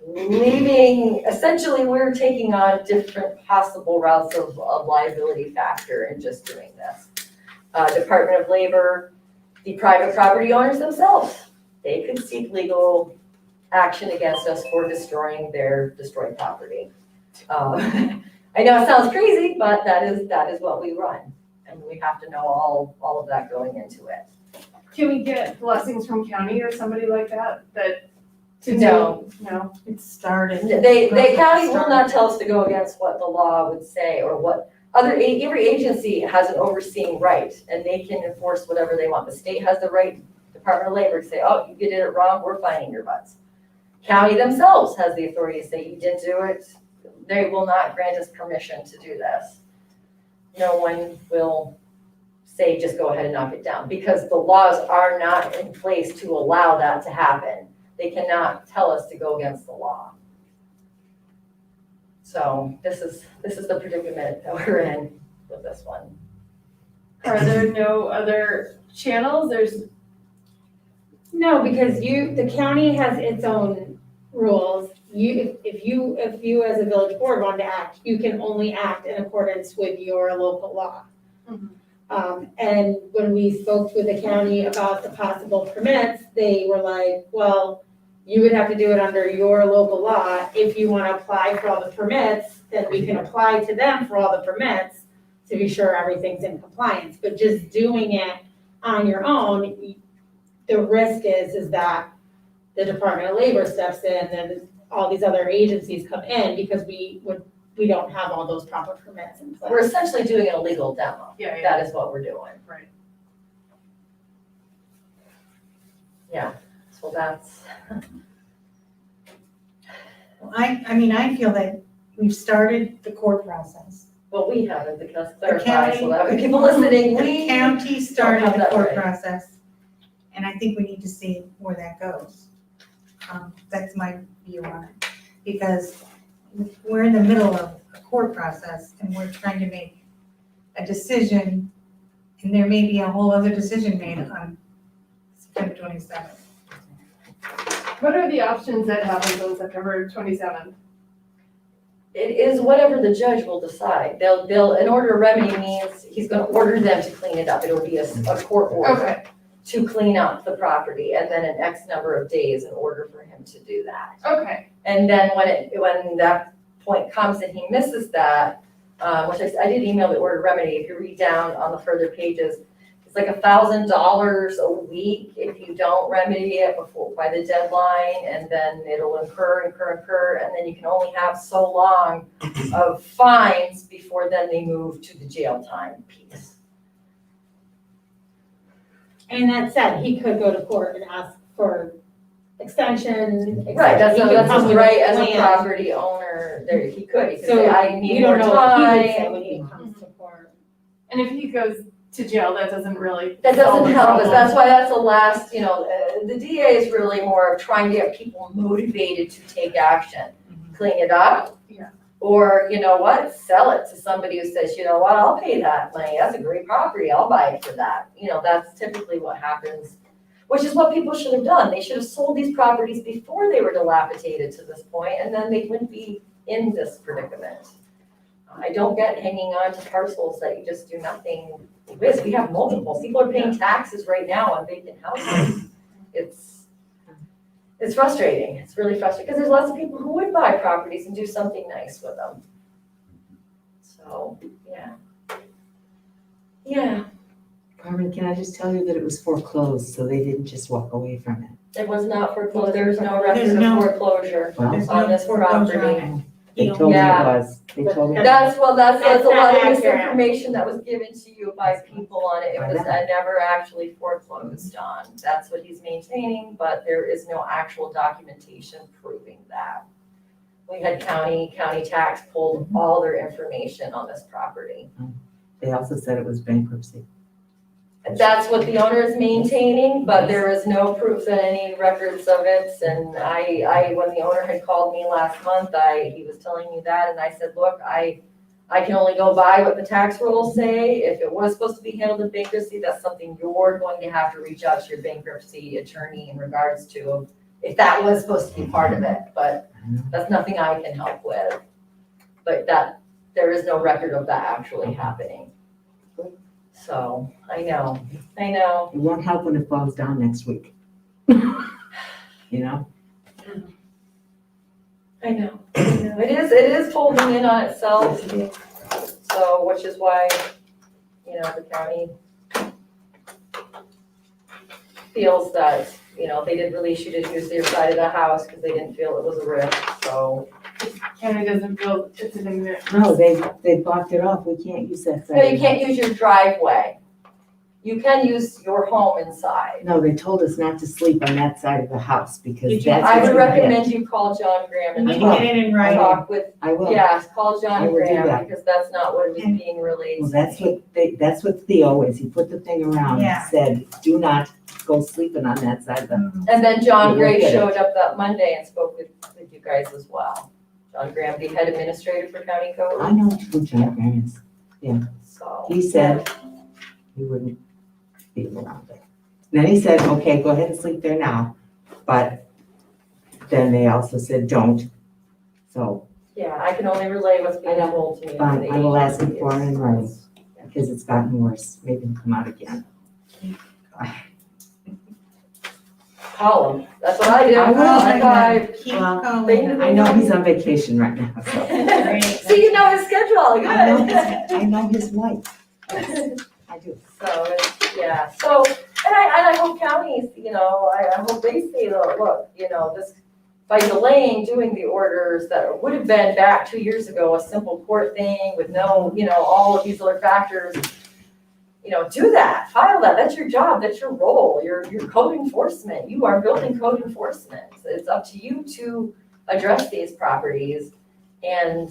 leaving. Essentially, we're taking on different possible routes of liability factor in just doing this. Department of Labor, the private property owners themselves, they could seek legal action against us for destroying their destroyed property. I know it sounds crazy, but that is what we run, and we have to know all of that going into it. Can we get blessings from county or somebody like that, to No. do? No. It started. They county will not tell us to go against what the law would say or what every agency has an overseeing right, and they can enforce whatever they want. The state has the right, Department of Labor, to say, oh, you did it wrong, we're fining your butts. County themselves has the authority to say, you didn't do it, they will not grant us permission to do this. No one will say, just go ahead and knock it down, because the laws are not in place to allow that to happen. They cannot tell us to go against the law. So this is the predicament that we're in with this one. Are there no other channels? No, because the county has its own rules. If you as a village board want to act, you can only act in accordance with your local law. And when we spoke with the county about the possible permits, they were like, well, you would have to do it under your local law. If you want to apply for all the permits, then we can apply to them for all the permits to be sure everything's in compliance. But just doing it on your own, the risk is that the Department of Labor steps in and all these other agencies come in because we don't have all those proper permits in place. We're essentially doing an illegal demo. Yeah. That is what we're doing. Right. Yeah, so that's, I feel that we've started the court process. well, we haven't, because The clarify, county- so that way people listening, The we, county started have the that court right. process, and I think we need to see where that goes. That's my view on it, because we're in the middle of a court process and we're trying to make a decision, And there may be a whole other decision made on September 27th. What are the options that happens on September 27th? It is whatever the judge will decide. They'll, an order of remedy means he's gonna order them to clean it up. It'll be a court order Okay, to clean up the property, and then an X number of days in order for him to do that. okay. And then when that point comes and he misses that, which I did email the order of remedy, if you read down on the further pages, it's like $1,000 a week if you don't remedy it by the deadline, and then it'll incur, and then you can only have so long of fines before then they move to the jail time piece. And that said, he could go to court and ask for extension. Right, that's He could that's come his with right as a plan. property owner, there, he could So say, I you need more don't know what he would say time. when he comes to court. And if he goes to jail, that doesn't really. That solve doesn't the help us, problem. that's why that's the last, the DA is really more of trying to get people motivated to take action. Clean it up. Yeah. Or, you know what, sell it to somebody who says, you know what, I'll pay that money, that's a great property, I'll buy it for that. That's typically what happens, which is what people should have done. They should have sold these properties before they were dilapidated to this point, and then they wouldn't be in this predicament. I don't get hanging on to parcels that you just do nothing with. We have multiples. People are paying taxes right now on vacant houses. It's frustrating. It's really frustrating because there's lots of people who would buy properties and do something nice with them. So, yeah. Yeah, Carmen, can I just tell you that it was foreclosed, so they didn't just walk away from it? it was not foreclosed. There's no record There's of no- foreclosure Well, There's on no this foreclosure on property. it. they You told me it Yeah. was, they told me. That's a lot That's of not accurate. misinformation that was given to you by people on it. It was never actually foreclosed on. That's what he's maintaining, but there is no actual documentation proving that. We had county tax pulled all their information on this property. They also said it was bankruptcy. That's what the owner is maintaining, but there is no proof that any records of it. And I, when the owner had called me last month, he was telling me that, and I said, look, I can only go by what the tax rules say. If it was supposed to be handled in bankruptcy, that's something you're going to have to reach out to your bankruptcy attorney in regards to, if that was supposed to be part of it, but that's nothing I can help with. But there is no record of that actually happening. So, I know. It won't help when it falls down next week. You know? I know. It is folding in on itself, so, which is why, the county feels that, they did release you to use their side of the house because they didn't feel it was a risk, so. County doesn't feel it's an ignorant. No, they blocked it off. We can't use that side. No, you can't use your driveway. You can use your home inside. No, they told us not to sleep on that side of the house because Did you- that's. I what's would gonna hit. recommend you call John Graham You and need to get it in writing. talk with, I will. yes, call I John will do Graham that. because that's not what was being relayed. Well, to me. that's what Theo is. He put the thing around Yeah. and said, do not go sleeping on that side of the. And then John You Gray will get it. showed up that Monday and spoke with you guys as well. John Graham, the head administrator for county I code, know who John Graham is. so. He said he wouldn't be around it. Then he said, okay, go ahead and sleep there now, but then they also said, don't. So, Yeah, I can only relay what's being I know. told to me. fine, I will ask him It's- for it in writing, because it's gotten worse. Make him come out again. Call him, that's what I do. I will. I Keep Well, calling. I know he's on vacation right now, so. See, you know his schedule, good. I know his wife. I do. So, yeah, so, and I hope counties, I hope they see, look, this, by delaying doing the orders that would have been back 2 years ago, a simple court thing with no, all of these other factors, do that, file that, that's your job, that's your role, you're code enforcement, you are building code enforcement. It's up to you to address these properties, and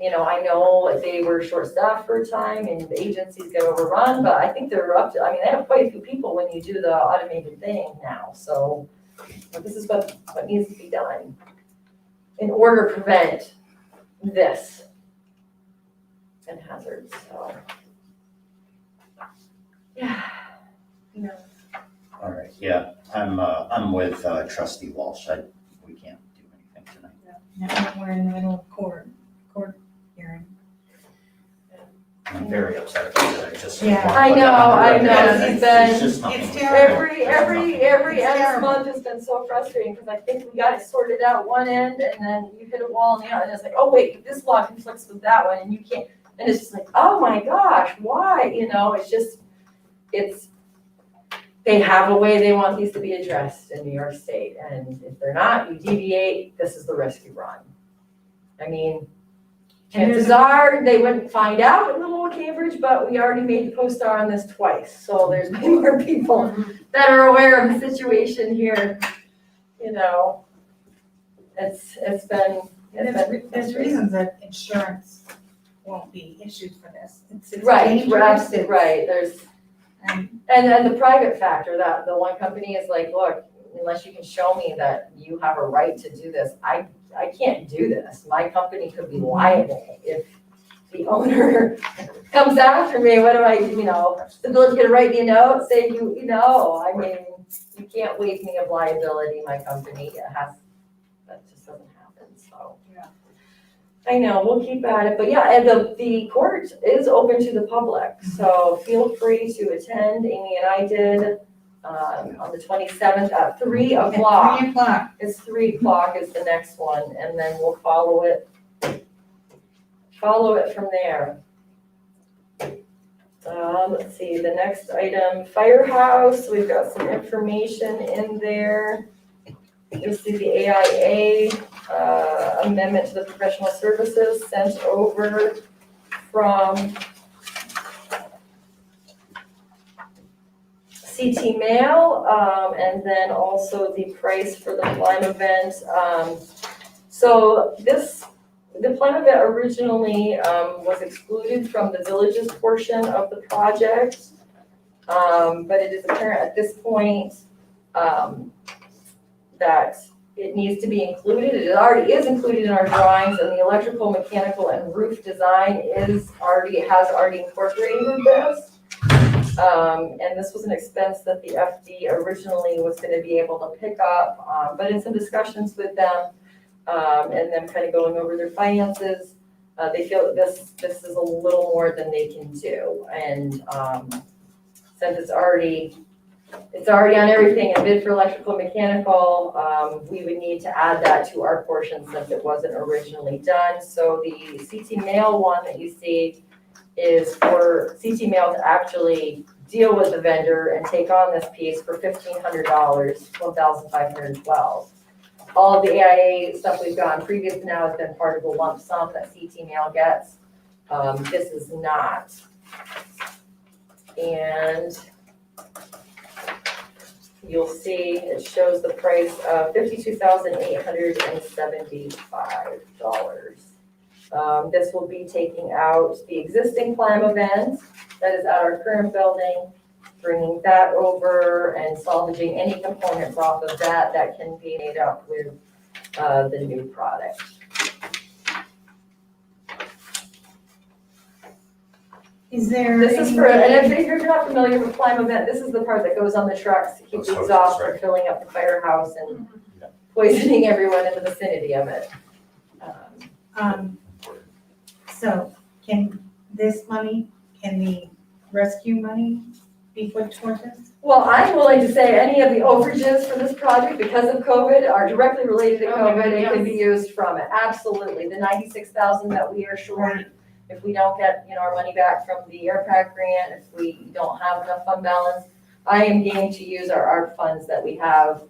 I know they were short-staffed for a time and the agencies get overrun, but I think they're up to, they have quite a few people when you do the automated thing now, so this is what needs to be done in order to prevent this and hazards, so. Yeah. All right, yeah, I'm with trustee Walsh. We can't do anything tonight. Now we're in the middle of court hearing. I'm very upset about that. I just. Yeah. I know, he's been- It's just nothing it's we terrible. can do. Every It's end terrible. month has been so frustrating, because I think we got it sorted out one end, and then you hit a wall, and the other, and it's like, oh wait, this law conflicts with that one, and you can't, and it's just like, oh my gosh, why, it's just, they have a way they want these to be addressed in New York State, and if they're not, you deviate, this is the risk you run. I mean, And there's chances are they wouldn't find out in Little Cambridge, but we already made the co-star on this twice, so there's many more people that are aware of the situation here. It's been. There's reasons that insurance won't be issued for this. It's Right, dangerous. right, there's, And and the private factor, that the one company is like, look, unless you can show me that you have a right to do this, I can't do this. My company could be liable if the owner comes after me. What do I, the village gonna write me a note, say I mean, you can't waive me of liability, my company, that just doesn't happen, so. Yeah. I know, we'll keep at it, but yeah, and the court is open to the public, so feel free to attend. Amy and I did, on the 27th at 3 o'clock. 3 o'clock. It's 3 o'clock is the next one, and then we'll follow it from there. Let's see, the next item, firehouse, we've got some information in there. You'll see the AIA amendment to the professional services sent over from CT Mail, and then also the price for the Plime event. So the Plime event originally was excluded from the village's portion of the project, but it is apparent at this point that it needs to be included. It already is included in our drawings, and the electrical, mechanical, and roof design has already incorporated this. And this was an expense that the FD originally was gonna be able to pick up, but in some discussions with them, and them kind of going over their finances, they feel that this is a little more than they can do. And since it's already on everything, and bid for electrical, mechanical, we would need to add that to our portion since it wasn't originally done. So the CT Mail one that you see is for CT Mail to actually deal with the vendor and take on this piece for $1,500, $1,512. All of the AIA stuff we've gotten previous to now has been part of the lump sum that CT Mail gets. This is not. And you'll see it shows the price of $52,875. This will be taking out the existing Plime event that is at our current building, bringing that over and salvaging any components off of that can be made up with the new product. Is there This is any for, and way- if you're not familiar with Plime event, this is the part that goes on the trucks to keep Those the hoses, exhaust from right. filling up the firehouse and Yeah. poisoning everyone in the vicinity of it. So can this money, can the rescue money be put towards this? Well, I'm willing to say any of the overages for this project because of COVID are directly related to Oh, COVID and yes. can be used from it, absolutely. The 96,000 that we are short, if we don't get, our money back from the AirPack grant, if we don't have enough fund balance, I am game to use our ARP funds that we have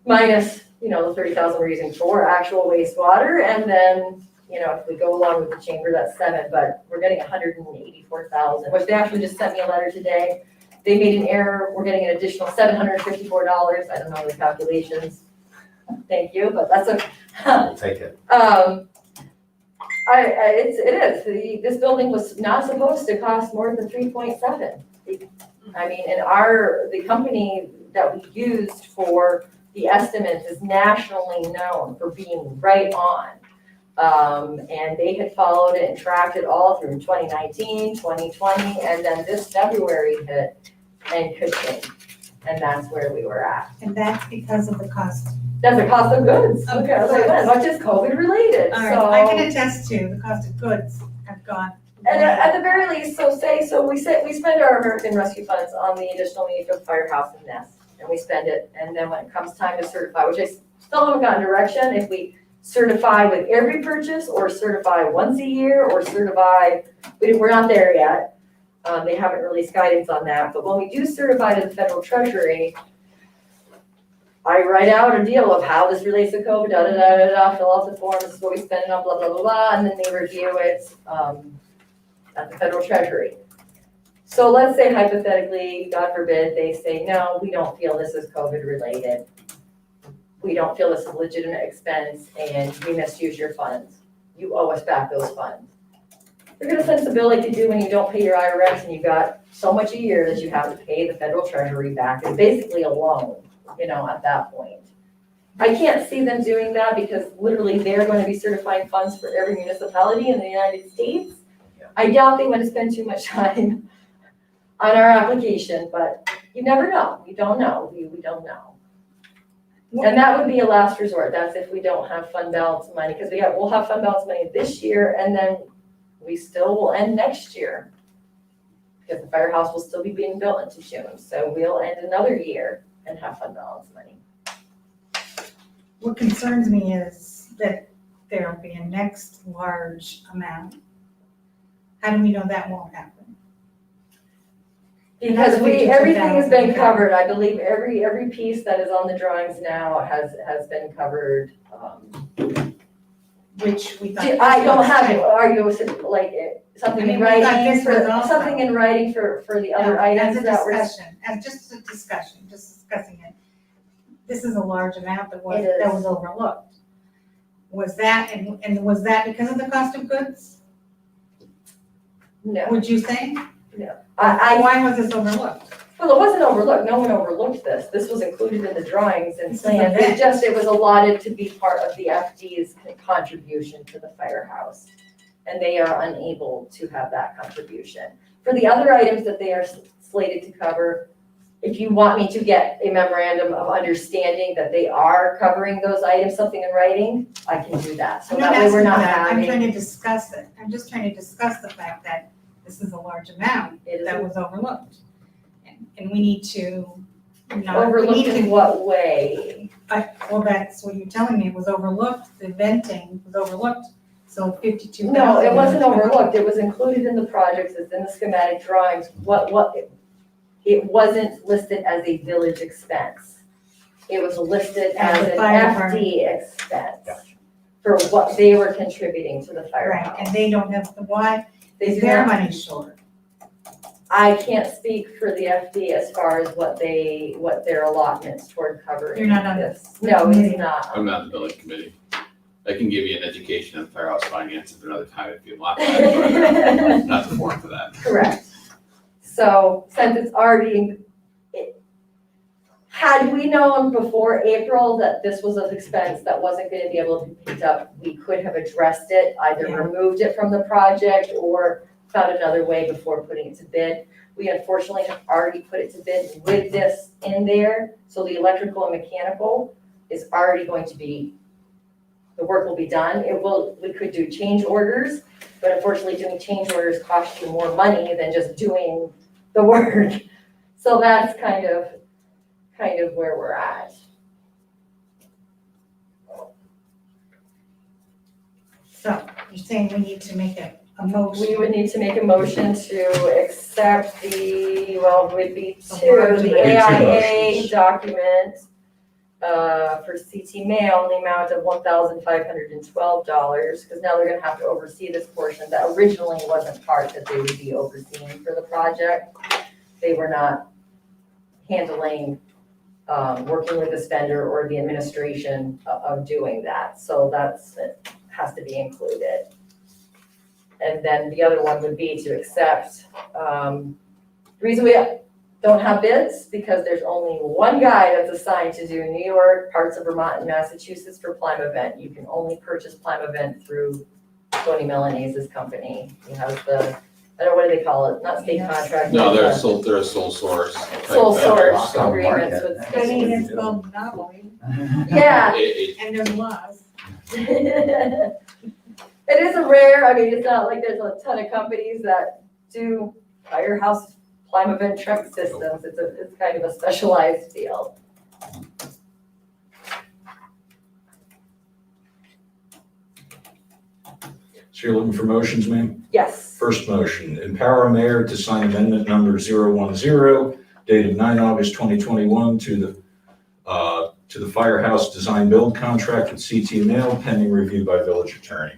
minus, the 30,000 we're using for actual wastewater, and then, if we go along with the chamber, that's 7, but we're getting 184,000, which they actually just sent me a letter today. They made an error, we're getting an additional $754, I don't know the calculations. Thank you, but that's okay. We'll take it. This building was not supposed to cost more than 3.7. I mean, and the company that we used for the estimate is nationally known for being right on. And they had followed it and tracked it all through 2019, 2020, and then this February hit and Cushing. And that's where we were at. And that's because of the cost. That's the cost of goods. Of Okay, I was like, goods. not just COVID related, All right, I can so. attest to the cost of goods have gone. And at the very least, so we spend our American Rescue Funds on the additional need for the firehouse and nest. And we spend it, and then when it comes time to certify, which I still haven't gotten direction, if we certify with every purchase, or certify once a year, or certify, we're not there yet. They haven't released guidance on that, but when we do certify to the federal treasury, I write out a deal of how this relates to COVID, fill out the forms, this is what we spend it on, blah, blah, blah, blah, and then they review it, at the federal treasury. So let's say hypothetically, God forbid, they say, no, we don't feel this is COVID related. We don't feel this is a legitimate expense and we misuse your funds. You owe us back those funds. They're gonna send us a bill like you do when you don't pay your IRS and you got so much a year that you have to pay the federal treasury back. It's basically a loan, at that point. I can't see them doing that because literally they're going to be certifying funds for every municipality in the United States. I doubt they want to spend too much time on our application, but you never know. You don't know. We don't know. And that would be a last resort. That's if we don't have fund balance money, because we'll have fund balance money this year, and then we still will end next year. Because the firehouse will still be being built into June, so we'll end another year and have fund balance money. What concerns me is that there'll be a next large amount. How do we know that won't happen? Because Another everything has been $52,000. covered. I believe every piece that is on the drawings now has been covered. Which we thought. I don't have it. Are you like something I mean, in we thought writing this was also- something in writing for the other items As a that were? discussion, as just a discussion, just discussing it. This is a large amount that It is. was overlooked. Was that, and was that because of the cost of goods, No. would you say? I Why was this overlooked? Well, it wasn't overlooked, no one overlooked this, this was included in the drawings and This is a plans, vet. it was allotted to be part of the FD's contribution to the firehouse. And they are unable to have that contribution. For the other items that they are slated to cover, if you want me to get a memorandum of understanding that they are covering those items, something in writing, I can do that, so I'm that not way we're asking for not that, I'm having. trying to discuss it, I'm just trying to discuss the fact that this is a large amount It is that was overlooked. And we need to, not, we overlooked need in to, what way? well, that's what you're telling me, it was overlooked, the venting was overlooked, so 52,000. No, it wasn't overlooked, it was included in the projects, it's in the schematic drawings, it wasn't listed as a village expense. It was listed as As a an fire department. FD expense for what they were contributing to the Right, firehouse. and they don't have the, why, They is do their not- money short? I can't speak for the FD as far as what their allotments toward covering You're not on this. the No, committee. he's not. I'm not in the building committee. I can give you an education on firehouse finances another time if you want. But not the forum for that. Correct. So since it's already, had we known before April that this was an expense that wasn't gonna be able to be picked up, we could have addressed it, either Yeah. removed it from the project or found another way before putting it to bid. We unfortunately have already put it to bid with this in there, so the electrical and mechanical is already going to be, the work will be done. We could do change orders, but unfortunately doing change orders costs you more money than just doing the work. So that's kind of where we're at. So, you're saying we need to make a motion? We would need to make a motion to accept the, well, it would be So two, we're the gonna make two AIA motions. document for CT mail in the amount of $1,512, because now they're gonna have to oversee this portion that originally wasn't part that they would be overseeing for the project. They were not handling, working with this vendor or the administration of doing that, so it has to be included. And then the other one would be to accept, the reason don't have bids because there's only one guy that's assigned to do New York, parts of Vermont, and Massachusetts for Plymouth. You can only purchase Plymouth through Tony Melanese's company. He has the, I don't know, what do they call it? Not state contract. No, they're but a sole source. Sole source Stock agreements market. with. I mean, it's called monopoly, Yeah. and there's laws. It is a rare, I mean, it's not like there's a ton of companies that do firehouse Plymouth truck systems. It's kind of a specialized field. So you're looking for motions, ma'am? Yes. First motion, empower mayor to sign amendment number 010 dated 9 August 2021 to the firehouse design build contract with CT Mail pending review by village attorney.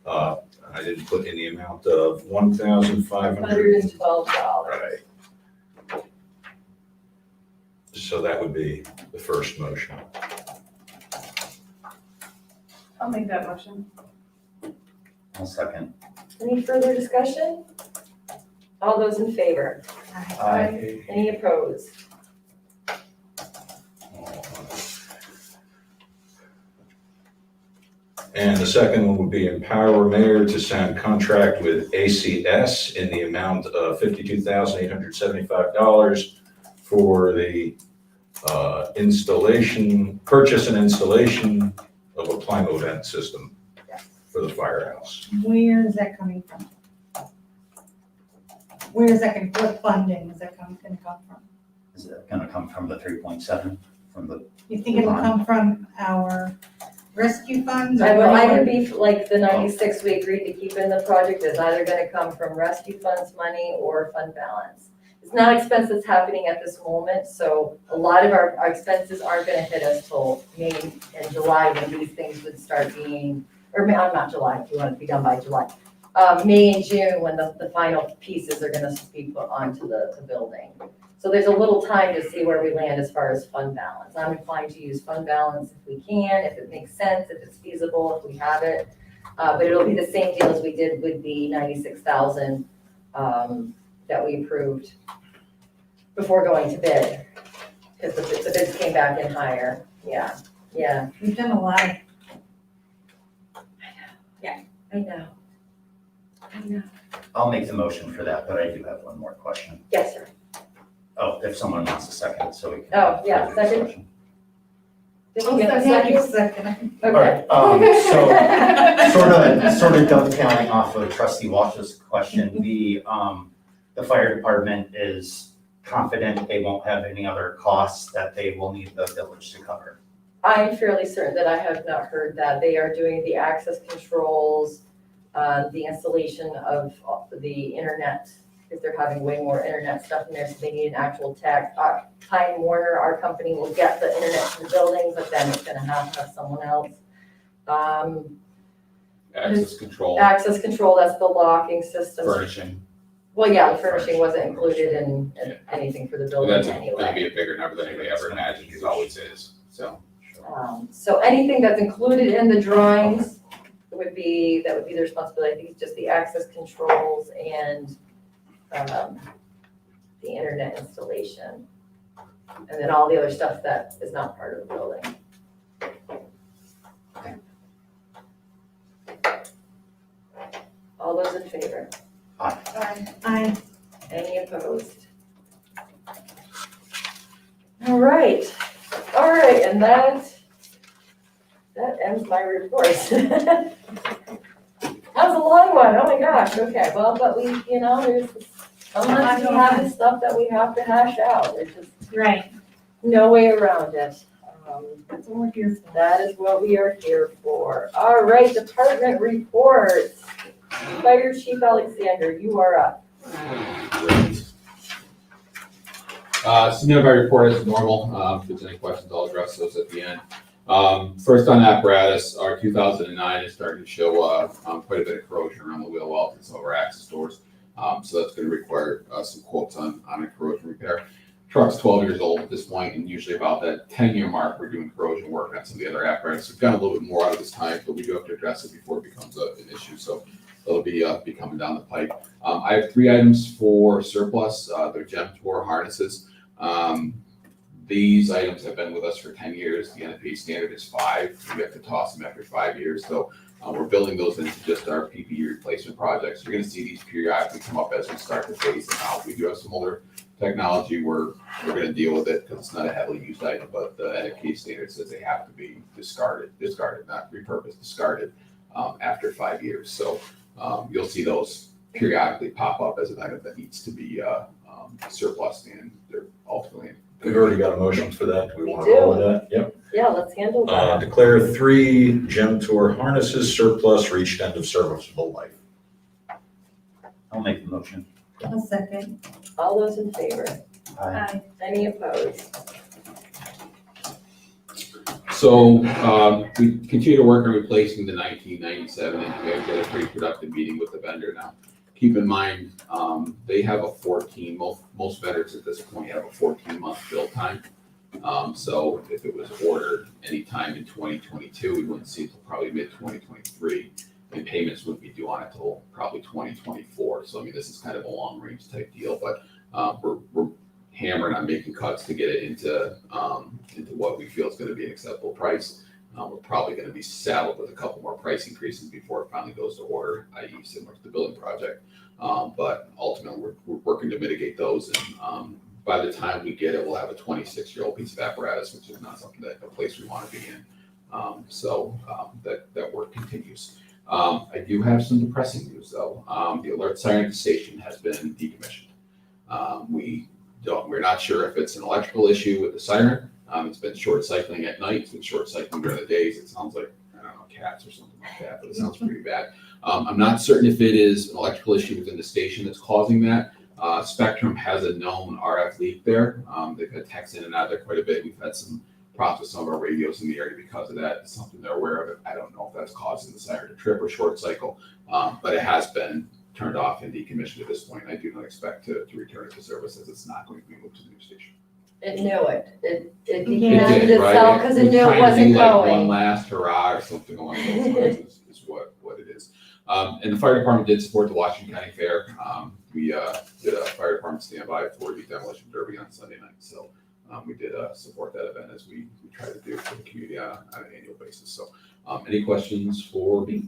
I didn't put in the amount of $1,500. $112. Right. So that would be the first motion. I'll make that motion. I'll second. Any further discussion? All those in favor? Aye. Any opposed? And the second one would be empower mayor to sign contract with ACS in the amount of $52,875 for the purchase and installation of a Plymouth vent system for the firehouse. Where is that coming from? Where is that going, what funding is that gonna come from? Is it gonna come from the 3.7 from the, You think it'll come from our rescue funds? or I will what? either be like the 96 we agreed to keep in the project is either gonna come from rescue funds money or fund balance. It's not expense that's happening at this moment, so a lot of our expenses aren't gonna hit us till May and July when these things would start being, or not July, if you want it to be done by July. May and June when the final pieces are gonna be put onto the building. So there's a little time to see where we land as far as fund balance. I'm inclined to use fund balance if we can, if it makes sense, if it's feasible, if we have it. But it'll be the same deal as we did with the 96,000 that we approved before going to bid. Because the bids came back in higher. Yeah. We've done a lot of, I know. I'll make the motion for that, but I do have one more question. Yes, sir. Oh, if someone wants a second, so we can. Oh, yeah, second. Did you get a second? second. All Okay. right, sort of dovetailing off of Trustee Walsh's question, the fire department is confident they won't have any other costs that they will need the village to cover. I'm fairly certain that I have not heard that. They are doing the access controls, the installation of the internet, because they're having way more internet stuff in there, so they need an actual tech. Time Warner, our company, will get the internet to the building, but then it's gonna have to have someone else. Access control, Access control, that's the locking system. furnishing, Well, yeah, the furnishing wasn't included in anything for the but building that's gonna anyway. be a bigger number than anybody ever imagined, it always is, so. So anything that's included in the drawings that would be their responsibility. I think it's just the access controls and the internet installation. And then all the other stuff that is not part of the building. All those in favor? Aye. Any opposed? All right, and that ends my report. That was a long one, oh my gosh, okay, well, but we, there's, sometimes we have this stuff that we have to hash out, there's just Right, no way around it. that's what we're here for. That is what we are here for. All right, department reports. Fire Chief Alexander, you are up. Submitted my report as normal. If there's any questions, I'll address those at the end. First on apparatus, our 2009 is starting to show quite a bit of corrosion around the wheel wells and some of our access doors. So that's going to require some quotes on a corrosion repair. Truck's 12 years old at this point, and usually about that 10-year mark, we're doing corrosion work on some of the other apparatus. We've got a little bit more out of this time, but we do have to address it before it becomes an issue. So that'll be coming down the pipe. I have 3 items for surplus. They're Gem Tour harnesses. These items have been with us for 10 years. The NFPA standard is 5. We have to toss them after 5 years. So we're building those into just our PPE replacement projects. You're going to see these periodically come up as we start to phase them out. We do have some older technology. We're going to deal with it because it's not a heavily used item, but the NFPA standard says they have to be discarded, not repurposed, discarded after 5 years. So you'll see those periodically pop up as an item that needs to be surplus, and they're ultimately. We've already got a motion for that. Do we We want to roll with that? Yep. Yeah, let's handle that. Declare 3 Gem Tour harnesses surplus, reached end of serviceable life. I'll make the motion. A second. All those in favor? Aye. Any opposed? So we continue to work on replacing the 1997, and we have got a pretty productive meeting with the vendor now. Keep in mind, they have a 14, most vendors at this point have a 14-month build time. So if it was ordered anytime in 2022, we wouldn't see it until probably mid-2023. And payments wouldn't be due on it until probably 2024. So I mean, this is kind of a long-range type deal, but we're hammering on making cuts to get it into what we feel is going to be an acceptable price. We're probably going to be saddled with a couple more price increases before it finally goes to order, i.e. similar to the building project. But ultimately, we're working to mitigate those. And by the time we get it, we'll have a 26-year-old piece of apparatus, which is not something that a place we want to be in. So that work continues. I do have some depressing news, though. The alert siren at the station has been decommissioned. We're not sure if it's an electrical issue with the siren. It's been short cycling at night. It's been short cycling during the days. It sounds like, I don't know, cats or something like that, but it sounds pretty bad. I'm not certain if it is an electrical issue within the station that's causing that. Spectrum has a known RF leak there. They've had techs in and out there quite a bit. We've had some problems with some of our radios in the area because of that. It's something they're aware of. I don't know if that's causing the siren to trip or short cycle, but it has been turned off and decommissioned at this point. I do not expect to return it to service, as it's not going to be moved to the new station. It knew it. It It decommissioned did, right? itself because it knew it was wasn't trying to do like one going. last hurrah or something along those lines is what it is. And the fire department did support the Washington County Fair. We did a fire department standby for the demolition derby on Sunday night. So we did support that event as we try to do for the community on an annual basis. So any questions for me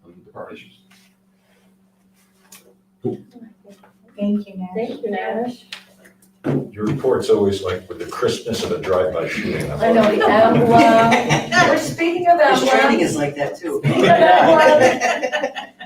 on department issues? Thank you, Nash. Thank you, Nash. Your report's always like with the crispness of a drive-by shooting. I know, the emblem. Which, speaking of His training emblems, is like that too.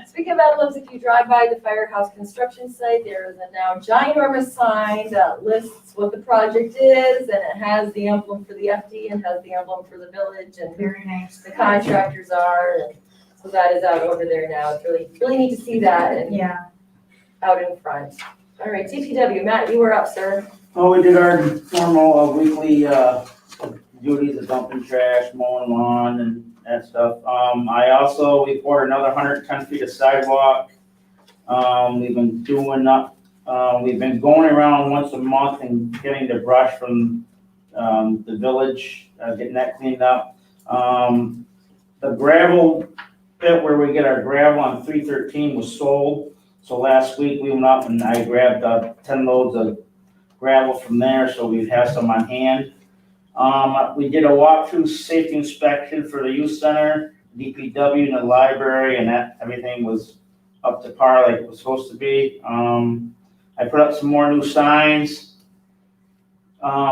speaking of emblems, if you drive by the firehouse construction site, there is a now ginormous sign that lists what the project is, and it has the emblem for the FD and has the emblem for the village and who Very nice. the contractors are. And so that is out over there now. It's really neat to see that and Yeah. out in front. All right, DPW, Matt, you were up, sir. Well, we did our normal weekly duties of dumping trash, mowing lawn and that stuff. We poured another 110 feet of sidewalk. We've been we've been going around once a month and getting the brush from the village, getting that cleaned up. The gravel pit where we get our gravel on 313 was sold. So last week we went up and I grabbed 10 loads of gravel from there, so we'd have some on hand. We did a walkthrough safety inspection for the youth center, DPW, and the library, and that everything was up to par like it was supposed to be. I put up some more new signs.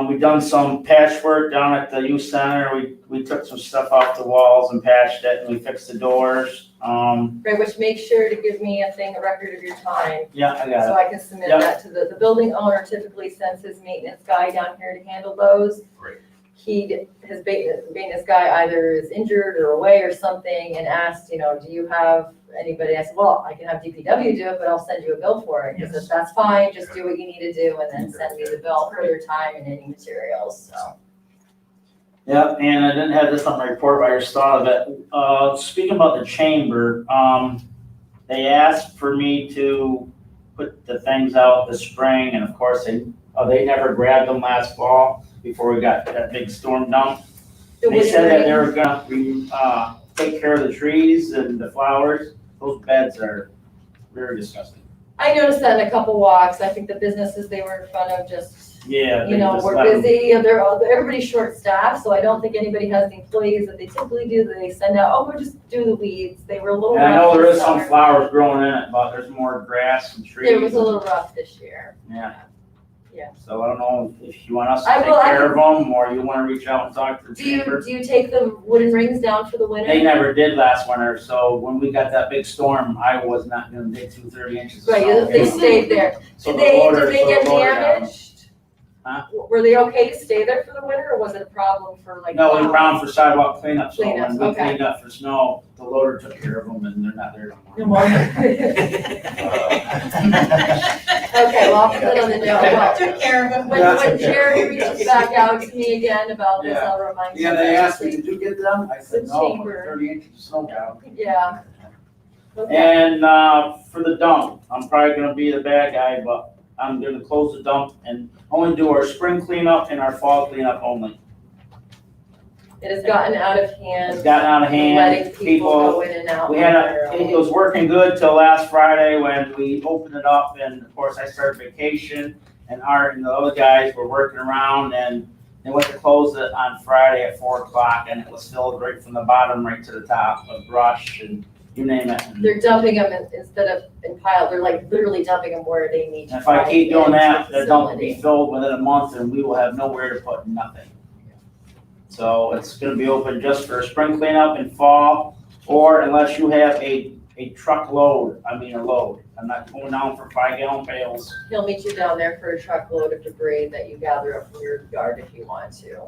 We've done some patchwork down at the youth center. We took some stuff off the walls and patched it, and we fixed the doors. Right, which make sure to give me a record of your time. Yeah, I got it. So I can submit Yep. that to the building owner typically sends his maintenance guy down here to handle those. Great. His maintenance guy either is injured or away or something and asked, do you have anybody? I said, well, I can have DPW do it, but I'll send you a bill for it. He says, that's fine, just do what you need to do and then send me the bill for their time and any materials, so. Yeah, and I didn't have this on my report, but I just thought of it. Speaking about the chamber, they asked for me to put the things out this spring, and of course, they never grabbed them last fall before we got that big storm dump. They said that they were gonna take care of the trees and the flowers, those beds are very disgusting. I noticed that in a couple walks. I think the businesses they were in front of just, Yeah. you they know, just we're let 'em- busy, and everybody's short-staffed, so I don't think anybody has the employees that they typically do, that they send out, oh, we'll just do the weeds. They were a little And I rough know there this is some summer. flowers growing in it, but there's more grass and trees. It was a little rough this year. Yeah. Yeah. So I don't know if you want us to I take will- I care of them, or you wanna reach out and talk to the Do chamber. you take the wooden rings down for the winter? They never did last winter, so when we got that big storm, I was not gonna dig through 30 inches of Right, snow. they stayed there. So Did the loader- they so the get loader down. damaged? Huh? Were they okay to stay there for the winter, or was it a problem for like? No, we plowing? ground for sidewalk cleanup, so Cleanups, when we okay. cleaned up for snow, the loader took care of them and they're not there No no more. more. Okay, well, I'll put it on the note. Well, Took care of them. when Jerry reaches back out to me again about this, Yeah. I'll remind you. Yeah, they asked me, did you get them? I said, The no, chamber. 30 inches of snow down. Yeah. Okay. And, for the dump, I'm probably gonna be the bad guy, but I'm gonna close the dump and only do our spring cleanup and our fall cleanup only. It has gotten out of It's hand. gotten out of Letting hand, people go people, in and out. we on had their it own. was working good till last Friday when we opened it up, and of course I started vacation, and Art and the other guys were working around, and they went to close it on Friday at 4 o'clock, and it was filled right from the bottom right to the top of brush and you name it. And They're dumping them instead of in pile, they're like literally dumping them where they need to. if I keep doing that, the dump will be facility. filled within a month, and we will have nowhere to put nothing. So it's gonna be open just for spring cleanup and fall, or unless you have a truckload, a load. I'm not going down for 5-gallon pails. He'll meet you down there for a truckload of debris that you gather up from your yard if you want to.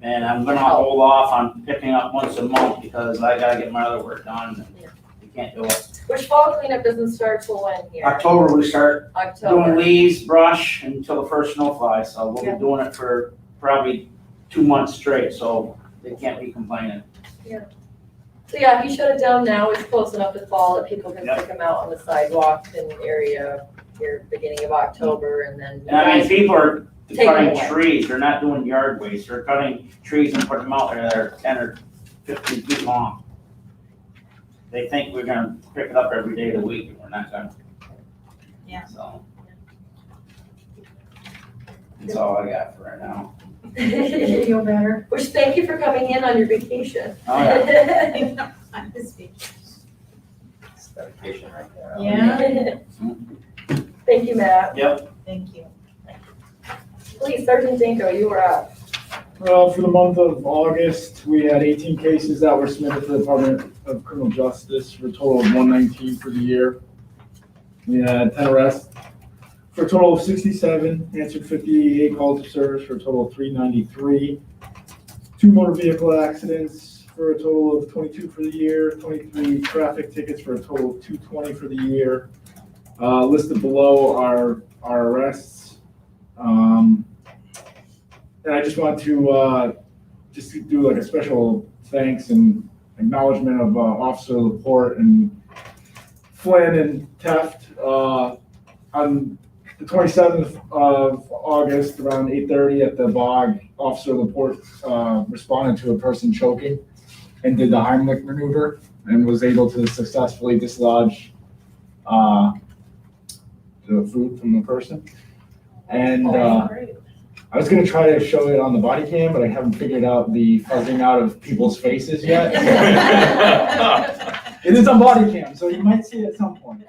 And I'm gonna hold off on picking up once a month because I gotta get my other work done. Yeah. You can't do it. Which fall cleanup doesn't start till when here? October, we start doing October. leaves, brush until the first snow flies. So we'll Yeah. be doing it for probably 2 months straight, so they can't be complaining. So yeah, he shut it down now. It's close enough to fall that people can Yep. pick them out on the sidewalk in the area here, beginning of October, and then. And I mean, people are Take cutting them away. trees. They're not doing yard waste. They're cutting trees and putting them out there that are 10 or 15 feet long. They think we're gonna pick it up every day of the week, and we're not gonna. Yeah. So. That's all I got for right now. You feel better? Which, thank you for coming in on your vacation. Oh, yeah. I'm just speaking. It's dedication right there. Yeah. Thank you, Matt. Yep. Thank you. Please, Sergeant Danko, you were up. For the month of August, we had 18 cases that were submitted to the Department of Criminal Justice for a total of 119 for the year. We had 10 arrests for a total of 67, answered 58 calls of service for a total of 393. 2 motor vehicle accidents for a total of 22 for the year, 23 traffic tickets for a total of 220 for the year. Listed below are our arrests. And I just want to just do like a special thanks and acknowledgement of Officer Laporte and Flynn and Teft. On the 27th of August, around 8:30 at the bog, Officer Laporte responded to a person choking and did the Heimlich maneuver and was able to successfully dislodge the food from the person. And I was gonna try to show it on the body cam, but I haven't figured out the fuzzing out of people's faces yet. It is on body cam, so you might see it at some point.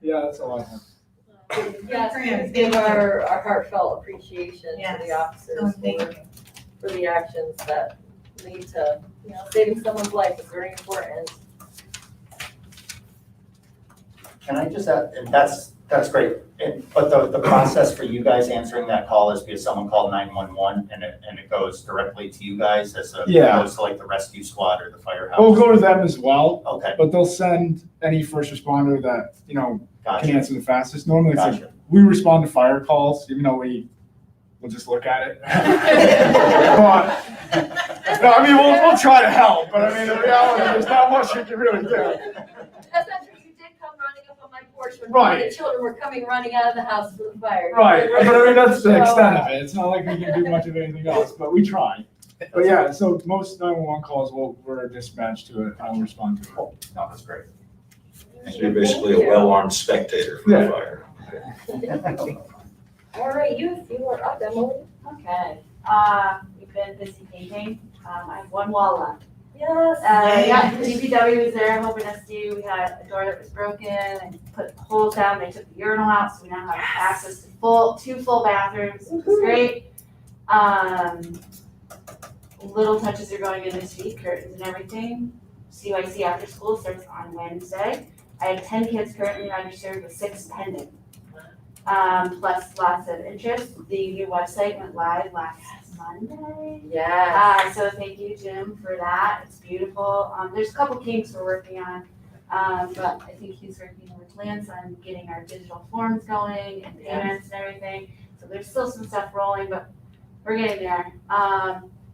Yeah, that's all I have. Yes, Graham, please give thank you. our heartfelt appreciation to Yes. the officers So thank for, you. for the actions that lead to, saving someone's life is very important. Can I just add, and that's great, but the process for you guys answering that call is because someone called 911 and it goes directly to you guys as Yeah. opposed to like the rescue squad or the firehouse? We'll go to them as well, Okay, but they'll send any first responder that, can gotcha, answer the fastest. Normally it's like, gotcha. we respond to fire calls, even though we'll just look at it. But, no, I mean, we'll try to help, but I mean, the reality, there's not much you can really do. That's not true, you did come running up on my porch when Right. the children were coming running out of the house for the fire. Right, but I mean, that's the So, extent of it. It's not like we can do much of anything else, but we try. But yeah, so most 911 calls were dispatched to it, I'll respond to it. No, that's great. So you're basically a well-armed spectator for the Yeah. fire. All right, you are up, Emily. Okay, we've been busy painting, I have one wall left. Yes. Yeah, the DPW was there helping us do, we had a door that was broken, and put holes down, they took the urinal out, so we now have access to two full bathrooms, which is great. Little touches are going in this week, curtains and everything. CYC after school starts on Wednesday. I have 10 kids currently registered with 6 pending. Plus lots of interest. The new website went live last Monday. Yes. So thank you, Jim, for that. It's beautiful. There's a couple kinks we're working on. But I think he's working with Lance on getting our digital forms going and payments and everything. So there's still some stuff rolling, but we're getting there.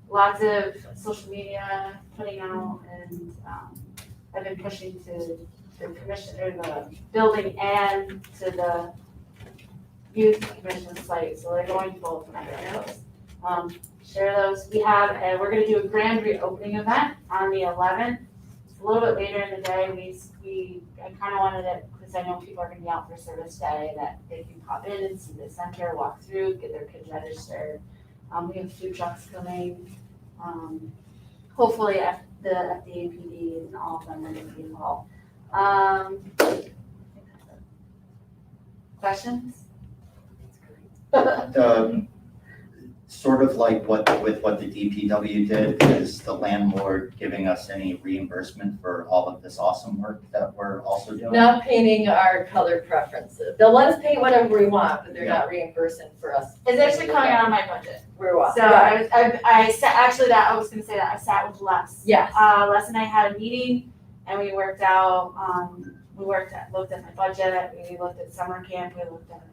Lots of social media putting out, and I've been pushing to the commission, or the building and to the youth commission site, so they're going both of those. Share those. We're gonna do a grand reopening event on the 11th. It's a little bit later in the day. I kind of wanted it, because I know people are gonna be out for service day, that they can pop in and see the center, walk through, get their kids registered. We have food trucks coming. Hopefully the FDA, PD, and all of them are gonna be involved. Questions? Sort of like what the DPW did, is the landlord giving us any reimbursement for all of this awesome work that we're also doing? Not painting our color preferences. They'll let us paint whatever we want, but they're not reimbursing for us. It's actually coming out of my budget. We're welcome. So I was gonna say that, I sat with Les. Yes. Les and I had a meeting, and we worked out, looked at my budget, we looked at summer camp, we looked at,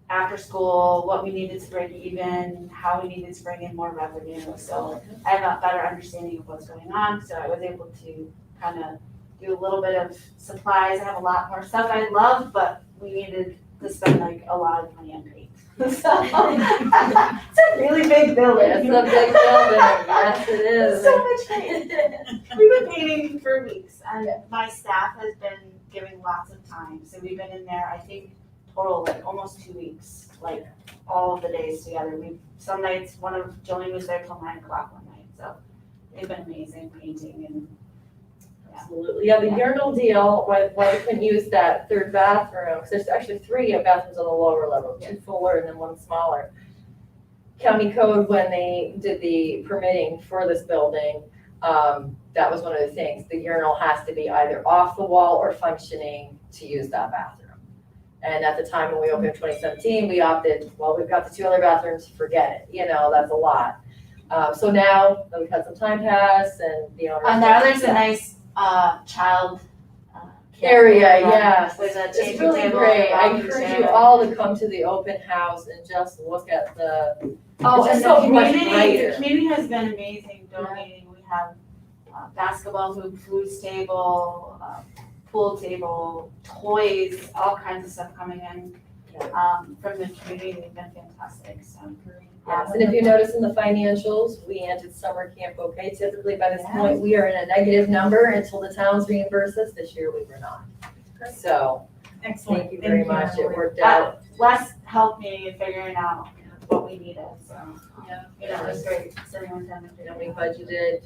after school, what we needed to break even, how we needed to bring in more revenue. So I have a better understanding of what's going on, so I was able to kind of do a little bit of supplies. I have a lot more stuff I love, but we needed to spend like a lot of money on paint. So it's a really big building. It's a big building, yes it is. So much paint. We've been painting for weeks, and my staff has been giving lots of time. So we've been in there, I think, total like almost 2 weeks, like all of the days together. Some nights, Jolene was there till 9 o'clock one night, so they've been amazing painting and. Absolutely, yeah, the urinal deal, why we couldn't use that third bathroom, because there's actually 3 bathrooms on the lower level, 2 fuller and then 1 smaller. County code, when they did the permitting for this building, that was one of the things, the urinal has to be either off the wall or functioning to use that bathroom. And at the time when we opened in 2017, we opted, well, we've got the 2 other bathrooms, forget it, that's a lot. So now that we've had some time pass and the owner. And now there's a nice child area, yes. With a It's changing really table. great. I and encourage chair. you all to come to the open house and just look at the, Oh, It's and just so the much community, brighter. the community has been amazing donating. We have basketball hoop, food table, pool table, toys, all kinds of stuff coming in from the community. They've been fantastic, so. yes. And if you notice in the financials, we ended summer camp okay. Typically by this point, we are in a negative number until the towns reimburse us. This year we were not. So, Excellent. thank you very much. It Emily. worked out. Les helped me in figuring out what we needed, so. Yeah. It was great, sitting with him. And we budgeted,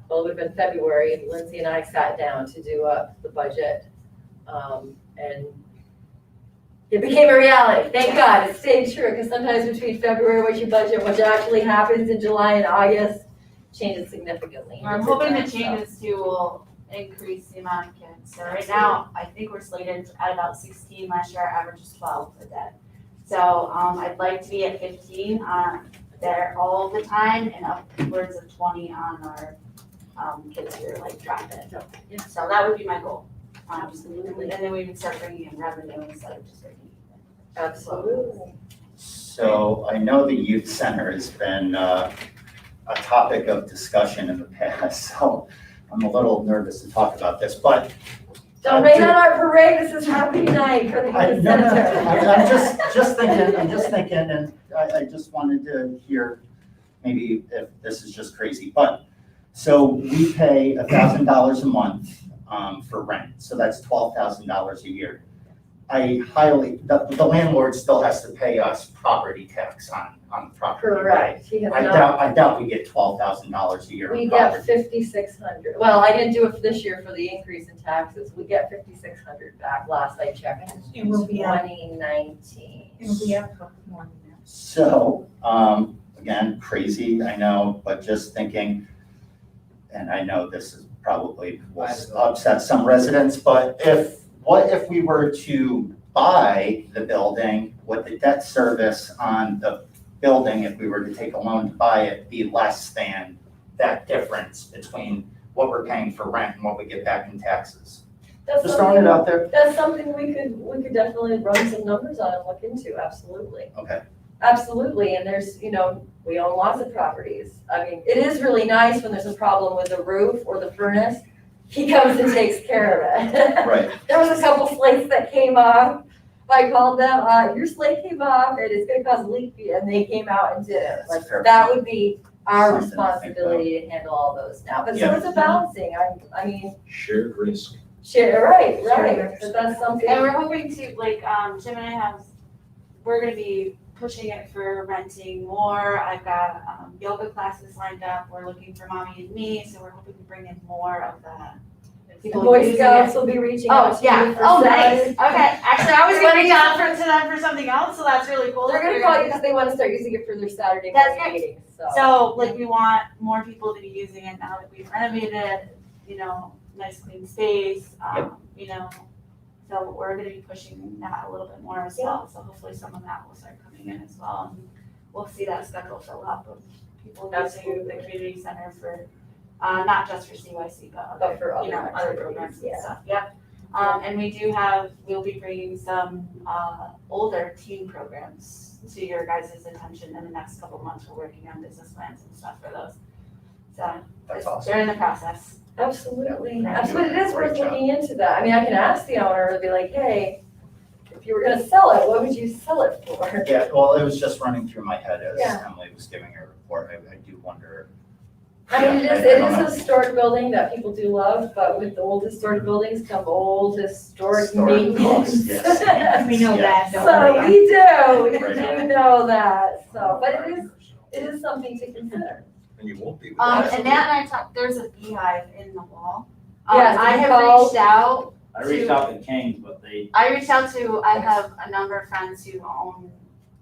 well, it would have been February, Lindsay and I sat down to do up the budget. And it became a reality, thank God, it stayed true, because sometimes between February, what you budget, what actually happens in July and August, changes significantly. I'm hoping the changes too will increase the amount of kids. So right now, I think we're slated at about 16. Last year, our average was 12 a day. So I'd like to be at 15 there all the time, and upwards of 20 on our kids who are like drop-in. So that would be my goal. Absolutely. And then we would start bringing in revenue instead of just bringing in. Absolutely. So I know the youth center has been a topic of discussion in the past, so I'm a little nervous to talk about this, but. Don't rain on our parade, this is happy night for the youth No, center. I'm just thinking, and I just wanted to hear maybe if this is just crazy, but, so we pay $1,000 a month, for rent, so that's $12,000 a year. The landlord still has to pay us property tax on the property, right? Correct. He has I not, doubt we get $12,000 a year we on get property. 5,600. Well, I didn't do it for this year for the increase in taxes. We get 5,600 back last I checked. It will be up, 2019. it will be up a couple more than that. So, again, crazy, I know, but just thinking, and I know this is probably will upset some residents, but what if we were to buy the building, would the debt service on the building, if we were to take a loan to buy it, be less than that difference between what we're paying for rent and what we get back in taxes? That's Just throwing it something, out there. that's something we could definitely run some numbers on and look into, absolutely. Okay. Absolutely, and there's, we own lots of properties. I mean, it is really nice when there's a problem with the roof or the furnace, he comes and takes care of it. Right. There was a couple slates that came off. I called them, your slate came off and it's gonna cause a leak fee, and they came out and did it. That's Like, fair. that would be our Something to think responsibility to handle all those now. But so Yeah. it's a balancing, I mean, Shared risk. right, Sure. but that's something. And we're hoping to, like, Jim and I we're gonna be pushing it for renting more. I've got yoga classes lined up. We're looking for mommy and me, so we're hoping to bring in more of that. The People Boy using Scouts it. will be reaching Oh, out to yeah. you for Oh, nice. Saturday. Okay. Actually, I was gonna reach out to them for something else, so that's really cool. They're gonna call you because they wanna start using it for their Saturday That's morning great. meetings, so. So, like, we want more people to be using it now that we've renovated, nice clean space, so we're gonna be pushing that a little bit more as well. So hopefully some of that will start coming in as well. And we'll see that schedule fill up of people using the community center for, not just for CYC, But for other other activities, programs and yeah. stuff, yep. And we'll be bringing some, older teen programs to your guys' attention in the next couple of months. We're working on business plans and stuff for those. So, That's awesome. they're in the process. Absolutely, absolutely, it is worth looking into that. I mean, I can ask the owner, and be like, hey, if you were gonna sell it, what would you sell it for? Yeah, well, it was just running through my head as Yeah. Emily was giving her report. I do wonder. I mean, Yeah, it I don't is know. a historic building that people do love, but with the old historic buildings come old historic Historic costs, maintenance. yes. We know Yeah. that, don't So we? we Right. do know that, so, but it is something to consider. And you won't be. And Nat and I talked, there's a beehive in the wall. Yes, I you have called- reached out, I reached out to Kings, but I have a number of friends who own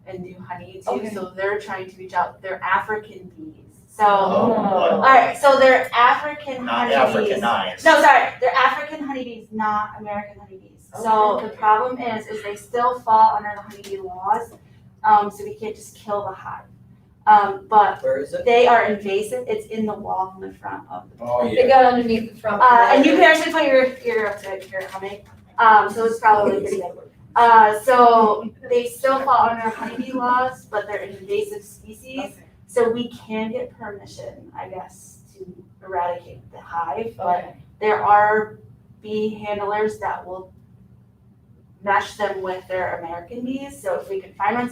and do honey too, Okay. so they're trying to reach out, they're African bees. So, Oh, what? alright, so they're African Not honeybees. Africanized. No, sorry, they're African honeybees, not American honeybees. So the problem is they still fall under the honeybee laws, so we can't just kill the hive. But Where is it? they are invasive, it's in the wall in the front of the. Oh, They got underneath the front. And you can actually put your ear up to hear it coming, so it's probably pretty good. So they still fall under honeybee laws, but they're an invasive species. So we can get permission, I guess, to eradicate the hive, but Okay. there are bee handlers that will mesh them with their American bees. So if we can find one,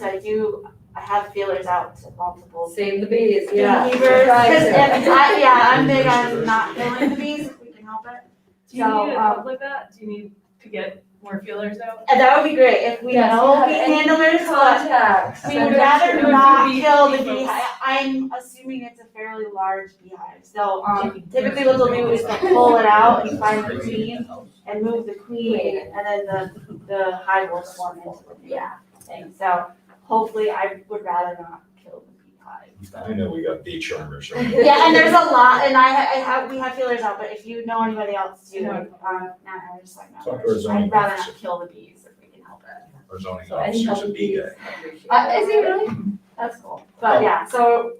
I have feelers out to multiple Save the bees, yeah. beekeepers. Try Cause to. I'm big on not killing the bees if we can help it. Do you need help with that? Do you need to get more feelers out? And that would be great if we Yes, know you have bee any handlers, but contacts. we would Send rather us your- not bee- kill the bee beehive. folks. I'm assuming it's a fairly large beehive. So typically what they'll do is they'll pull it out and find the queen and move the queen, and then the hive will swarm into the thing. So hopefully I would rather not kill the beehive. I know we got bee charmers. Yeah, and there's a lot, and we have feelers out, but if you know anybody else too, not I just like, Talk to our zoning I'd rather officer. not kill the bees if we can help it. Our zoning So any officer's help a bee with guy. bees, appreciate it. Is he really? That's cool. But yeah, so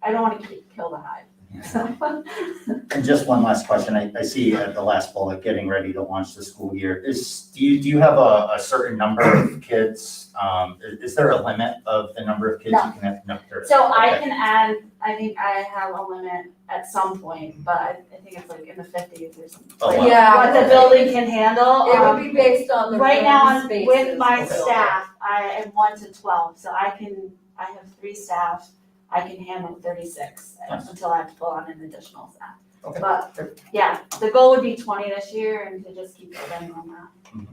I don't wanna kill the hive. And just one last question. I see at the last bullet, getting ready to launch the school year. Do you have a certain number of kids? Is there a limit of the number of kids you can have? No, there isn't. So I Okay. can add, I think I have a limit at some point, but I think it's like in the 50s or something. Oh, Like, wow. Yeah. what the building can handle. It would be based on the Right now, room I'm spaces. with my Okay. staff, I am 1 to 12, so I have 3 staff. I can handle 36 Nice. until I have to pull on an additional staff. Okay. But, yeah, the goal would be 20 this year and to just keep building on that. Mhm.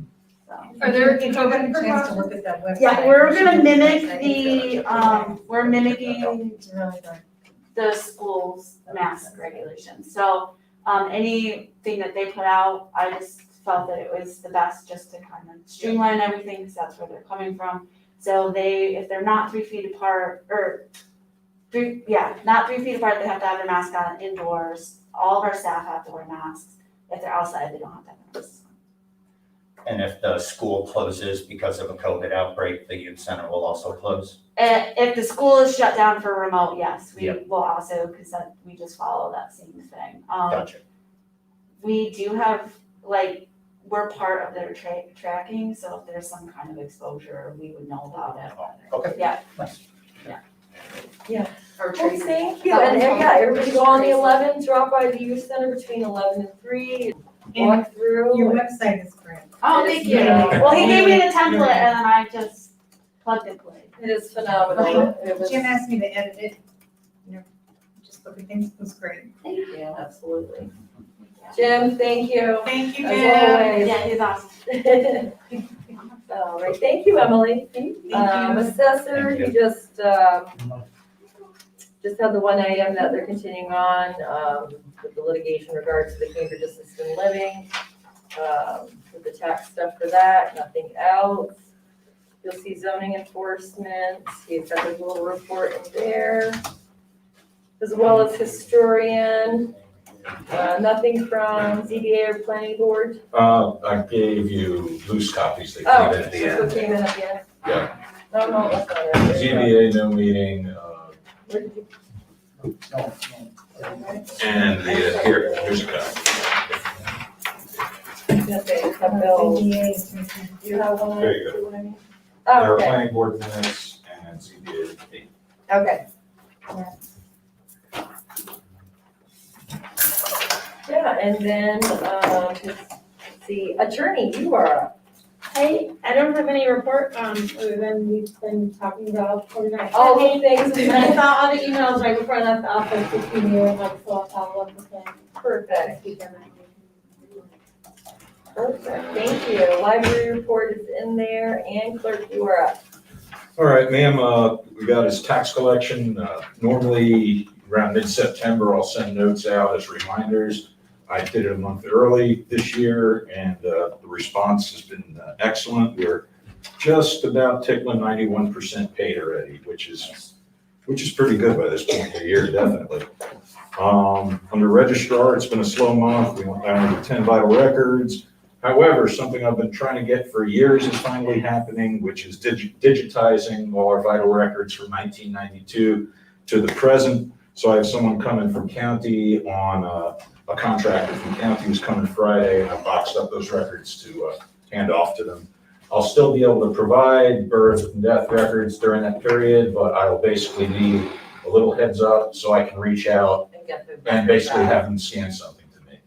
So. Are there If you COVID have a chance to look at that website. Yeah, we're gonna you mimic should- we're mimicking It's really good. the school's mask regulations. So, anything that they put out, I just felt that it was the best just to kind of streamline everything, because that's where they're coming from. So if they're not 3 feet apart, not 3 feet apart, they have to have their mask on indoors. All of our staff have to wear masks. If they're outside, they don't have to have their masks on. And if the school closes because of a COVID outbreak, the youth center will also close? If the school is shut down for remote, yes, we Yep. will also, because we just follow that same thing. Gotcha. We do have, we're part of their tracking, so if there's some kind of exposure, we would know about it. Okay. Yeah. Nice. Or Well, tracing. thank you, and yeah, everybody go on the 11th, drop by the youth center between 11 and 3, walk through. Your website is great. Oh, thank you. Yeah. Well, he gave me the template and then I just plugged and played. It is phenomenal. It was- Jim asked me to edit it, just look at things, it was great. Thank you, absolutely. Jim, thank you. Thank you, As Jim. always. Yeah, he's awesome. All right, thank you, Emily. Assessor, you just had the one item that they're continuing on, with the litigation in regards to the Cambridge Assisted Living. With the tax stuff for that, nothing else. You'll see zoning enforcement, he's got his little report in there. As well as historian, nothing from ZBA or planning board. I gave you loose copies that Oh, came in at the that's what end. came in at the end? Yeah. No, that's not it. ZBA, no meeting, Where did you? and here's a copy. I was gonna say, some bills. ZBA is missing. Do you have one? There you go. See what I mean? There Oh, are okay, planning board minutes and ZBA. okay. Yeah, and then, let's see, attorney, you are up. I don't have any report, other than we've been talking about organized All the spending. things. And I saw all the emails right before I left the office between you and like, so I'll follow up with him. Perfect, Speak on that. perfect, thank you. Library report is in there, and clerk, you are up. All right, ma'am, we got his tax collection. Normally around mid-September, I'll send notes out as reminders. I did it a month early this year, and the response has been excellent. We're just about tickling 91% paid already, which is pretty good by this point of the year, definitely. Under registrar, it's been a slow month. We went down to 10 vital records. However, something I've been trying to get for years is finally happening, which is digitizing all our vital records from 1992 to the present. So I have someone coming from county on a contractor from county who's coming Friday, and I boxed up those records to hand off to them. I'll still be able to provide birth and death records during that period, but I'll basically need a little heads up so I can reach out And get the. and basically have them scan something to me.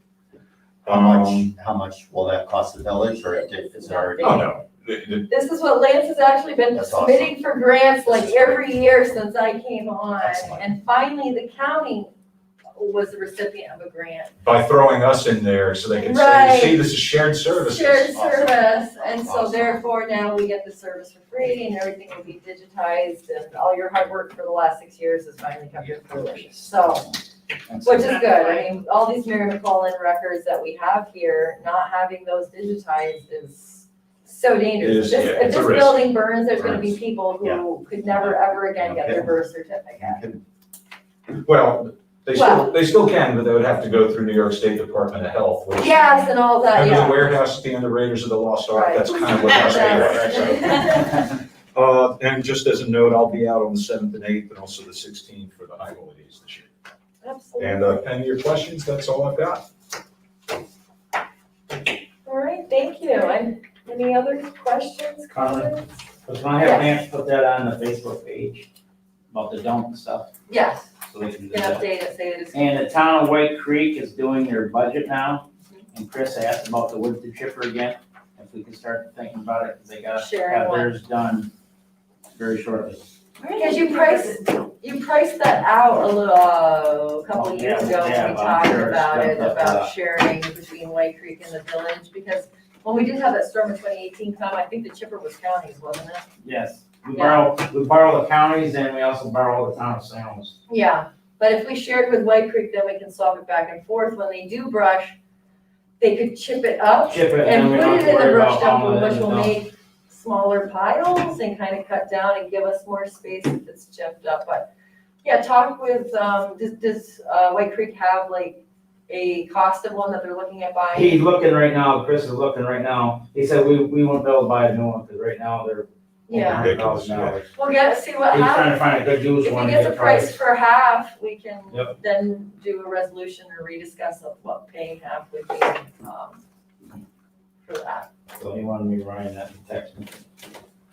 How much will that cost the village, or is it already? Oh, no. This is what Lance has actually been That's awesome. submitting for grants like That's great. every year since I came on. Excellent. And finally, the county was the recipient of a grant. By throwing us in there so they can Right. say, see, this is shared services. Shared Awesome. service, and so Awesome. therefore now we get the service for free and everything will be digitized and all your hard work for the last 6 years has finally come to fruition. So, which is good. I mean, all these Mary McClellan records that we have here, not having those digitized is so dangerous. It is, If yeah, if it's a this risk. building burns, there's gonna be Burns. people who could never, ever again get their birth certificate. Well, Well- they still can, but they would have to go through New York State Department of Health, which. Yes, and all that, Under the yeah. warehouse at the end of Raiders of the Lost Ark, Right. that's kind of what has to be. And just as a note, I'll be out on the 7th and 8th and also the 16th for the high holidays this year. Absolutely. And your questions, that's all I've got. All right, thank you. And any other questions, Carmen? comments? Because when I have Lance put that on the Facebook page about the dump and stuff, Yes, so they can do you can that. update it, say it is. And the town of White Creek is doing their budget now, and Chris asked about the wood chipper again, if we can start thinking about it, because they gotta Sharing have one. theirs done very shortly. Because you priced that out a little, a couple of years ago when Yeah, we well, I'm talked sure it's about it, jumped up a about lot. sharing between White Creek and the village, because when we did have that storm in 2018 come, I think the chipper was counties, wasn't it? Yes, we borrow the counties and we also borrow the town of Salem. Yeah, but if we shared with White Creek, then we can swap it back and forth. When they do brush, they could chip it up Chip it and and we put don't it have to in the worry brush about hauling dumper, it which in will the dump. make smaller piles and kind of cut down and give us more space if it's chipped up. But yeah, talk with, does White Creek have like a cost of one that they're looking at buying? He's looking right now, Chris is looking right now. He said we won't be able to buy a new one because right now they're Yeah, $100,000. we'll see what He's happens. trying to find a good used If one. he and gets a get price for half, we can Yep. then do a resolution or rediscuss of what paying half would be, for that. So he wanted me to write that in text.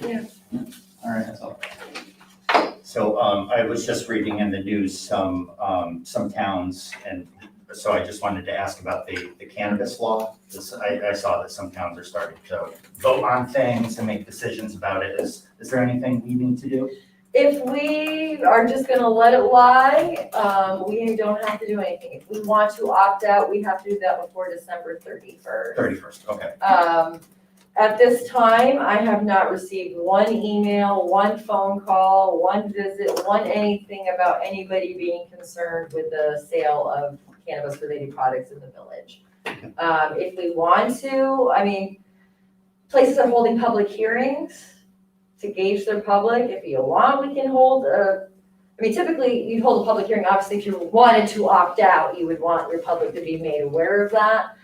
Yeah. All right, that's all. So, I was just reading in the news some towns, and so I just wanted to ask about the cannabis law. I saw that some towns are starting to vote on things and make decisions about it. Is there anything we need to do? If we are just gonna let it lie, we don't have to do anything. If we want to opt out, we have to do that before December 31st. 31st, okay. At this time, I have not received one email, one phone call, one visit, one anything about anybody being concerned with the sale of cannabis-related products in the village. If we want to, I mean, places are holding public hearings to gauge their public. If you want, we can hold typically you'd hold a public hearing, obviously if you wanted to opt out, you would want your public to be made aware of that.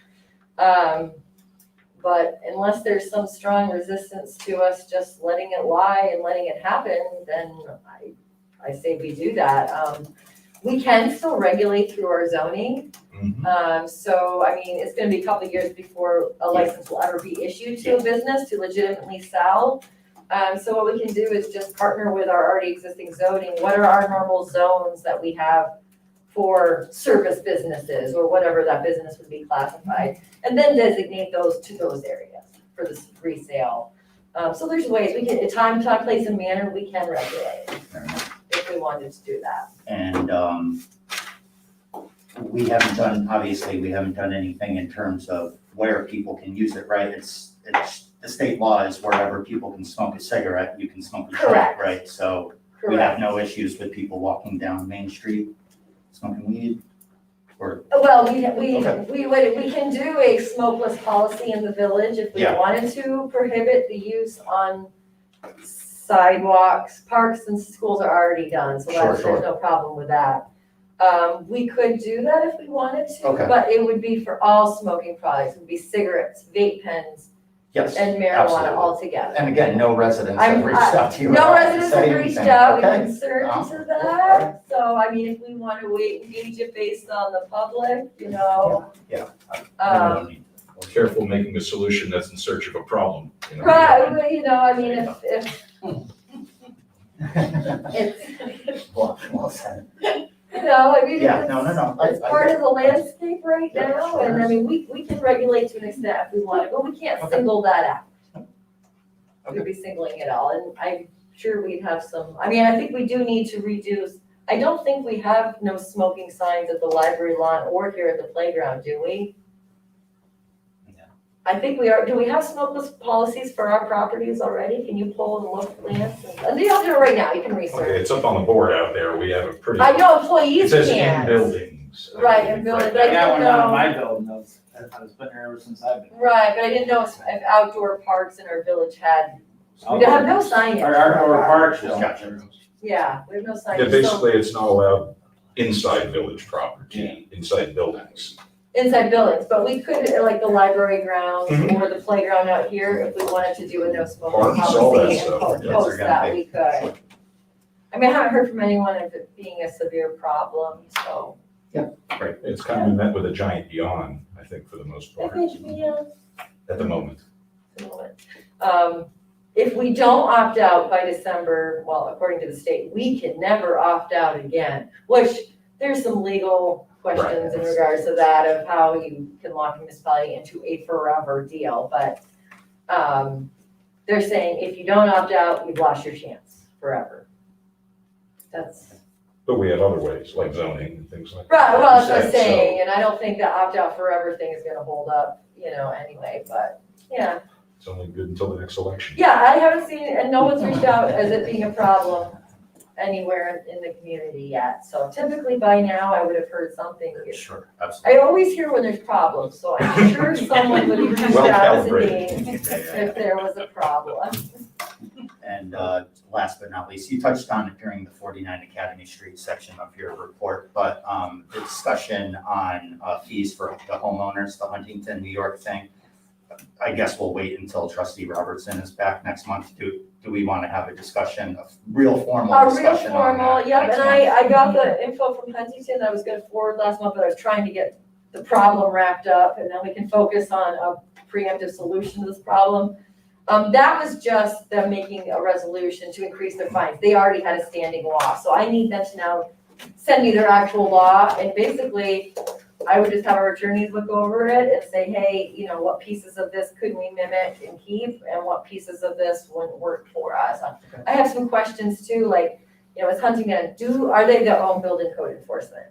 But unless there's some strong resistance to us just letting it lie and letting it happen, then I say we do that. We can still regulate through our zoning. So, I mean, it's gonna be a couple of years before a license will ever be issued to a business to legitimately sell. So what we can do is just partner with our already existing zoning. What are our normal zones that we have for service businesses or whatever that business would be classified? And then designate those to those areas for this resale. So there's ways we can, time, place, and manner, we can regulate if we wanted to do that. And we haven't done anything in terms of where people can use it, right? It's the state law is wherever people can smoke a cigarette, you can smoke a joint, Correct. right? So we Correct. have no issues with people walking down Main Street smoking weed, or, Well, Okay. we can do a smokeless policy in the village if we Yeah. wanted to prohibit the use on sidewalks. Parks and schools are already done, so Sure, there's no problem with that. We could do that if we wanted to, Okay. but it would be for all smoking products. It would be cigarettes, vape pens, yes. and marijuana absolutely. altogether. And again, no residents I'm- have reached out to you. No about residents have saying reached anything. out, Okay. concerned All to right. that, so I mean, if we want to engage it based on the public, you know. Yeah. Careful making a solution that's in search of a problem. You know? Right, well, you know, I mean, if it's, Well said. you know, I mean, Yeah, no. it's part of the landscape right now, and I mean, we can regulate to an extent if we want, but we can't Okay. single that out. Okay. We'd be singling it all, and I'm sure we'd have some, I mean, I think we do need to reduce, I don't think we have no smoking signs at the library lawn or here at the playground, do we? No. I think we are, do we have smokeless policies for our properties already? Can you pull and look, Lance? And you don't do it right now, you can Okay, research. it's up on the board out there. We have a pretty, I know it employees says in can't. buildings. Right, in buildings, but I I got didn't one down in know, my building, that's been there ever since I've been. right, but I didn't know if outdoor parks in our village had, we don't have no signage. Our for outdoor our- parks don't. Gotcha. Yeah, we have no signage. Yeah, So- basically, it's not allowed inside village property, inside buildings. Inside buildings, but we could, like the library grounds Mhm. or the playground out here, if we wanted to do a no smoking Parks, all that policy and stuff, post yeah. post that, we could. I mean, I haven't heard from anyone of it being a severe problem, so. Right. It's kind of been met with a giant yawn, I think, for the most part, at the moment. If we don't opt out by December, well, according to the state, we can never opt out again, which there's some legal questions in regards to that of how you can lock a municipality into a forever deal, but they're saying if you don't opt out, you've lost your chance forever. that's, But we have other ways, like zoning and things like that. right, well, that's what I'm So- saying, and I don't think the opt-out forever thing is gonna hold up, anyway, but, yeah. It's only good until the next election. Yeah, I haven't seen, and no one's reached out as it being a problem anywhere in the community yet, so typically by now I would have heard something. Sure, I absolutely. always hear when there's problems, so I'm sure someone would have reached Well out to calibrated. me Yeah, yeah, if there was a problem. And last but not least, you touched on it during the 49 Academy Street section of your report, but the discussion on fees for the homeowners, the Huntington, New York thing, I guess we'll wait until Trustee Robertson is back next month. Do we want to have a discussion, a real formal A real discussion on formal, that? yep, next and month? I got the info from Huntington, I was gonna forward last month, but I was trying to get the problem wrapped up, and then we can focus on a preemptive solution to this problem. That was just them making a resolution to increase their fines, they already had a standing law, so I need them to now send me their actual law, and basically, I would just have our attorneys look over it and say, hey, what pieces of this could we mimic and keep, and what pieces of this wouldn't work for us. I have some questions too, like, is Huntington, are they their own building code enforcement?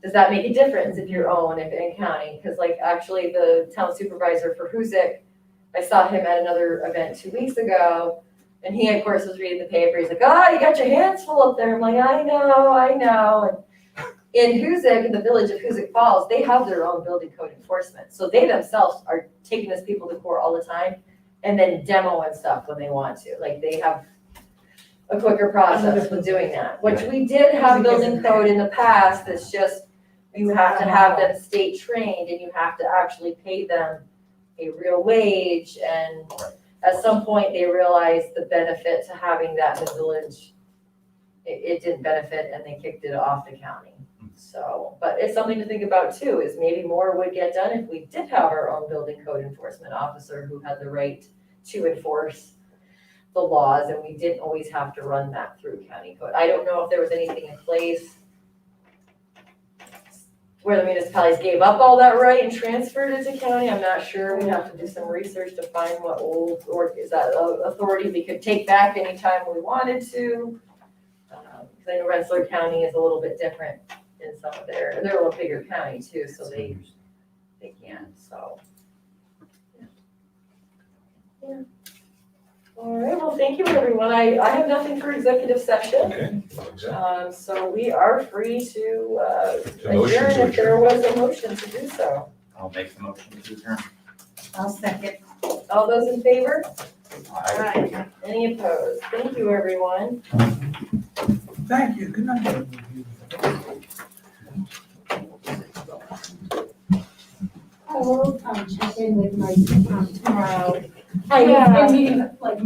Does that make a difference if you're own, if in county? Because like, actually, the town supervisor for Hoosick, I saw him at another event 2 weeks ago, and he, of course, was reading the paper, he's like, you got your hands full up there. I'm like, I know. And in Hoosick, in the village of Hoosick Falls, they have their own building code enforcement. So they themselves are taking these people to court all the time and then demoing stuff when they want to. Like they have a quicker process for doing that, which we did have building code in the past. It's just, you have to have them state trained and you have to actually pay them a real wage. And at some point they realized the benefit to having that in the village, it didn't benefit and they kicked it off the county. So, but it's something to think about too, is maybe more would get done if we did have our own building code enforcement officer who had the right to enforce the laws, and we didn't always have to run that through county code. I don't know if there was anything in place where the municipalities gave up all that right and transferred it to county. I'm not sure. We'd have to do some research to find what old, or is that authority we could take back anytime we wanted to. Because I know Rensselaer County is a little bit different in some of they're a little bigger county too, so they can, so. Yeah. All right, well, thank you, everyone. I have nothing for executive session. Okay, exactly. So we are free to Motion adjourn to if there was a motion to do so. I'll make the motion to adjourn. I'll second. All those in favor? Aye. Any opposed? Thank you, everyone. Thank you, good night. I will check in with Mike tomorrow. Yeah. I'm meeting like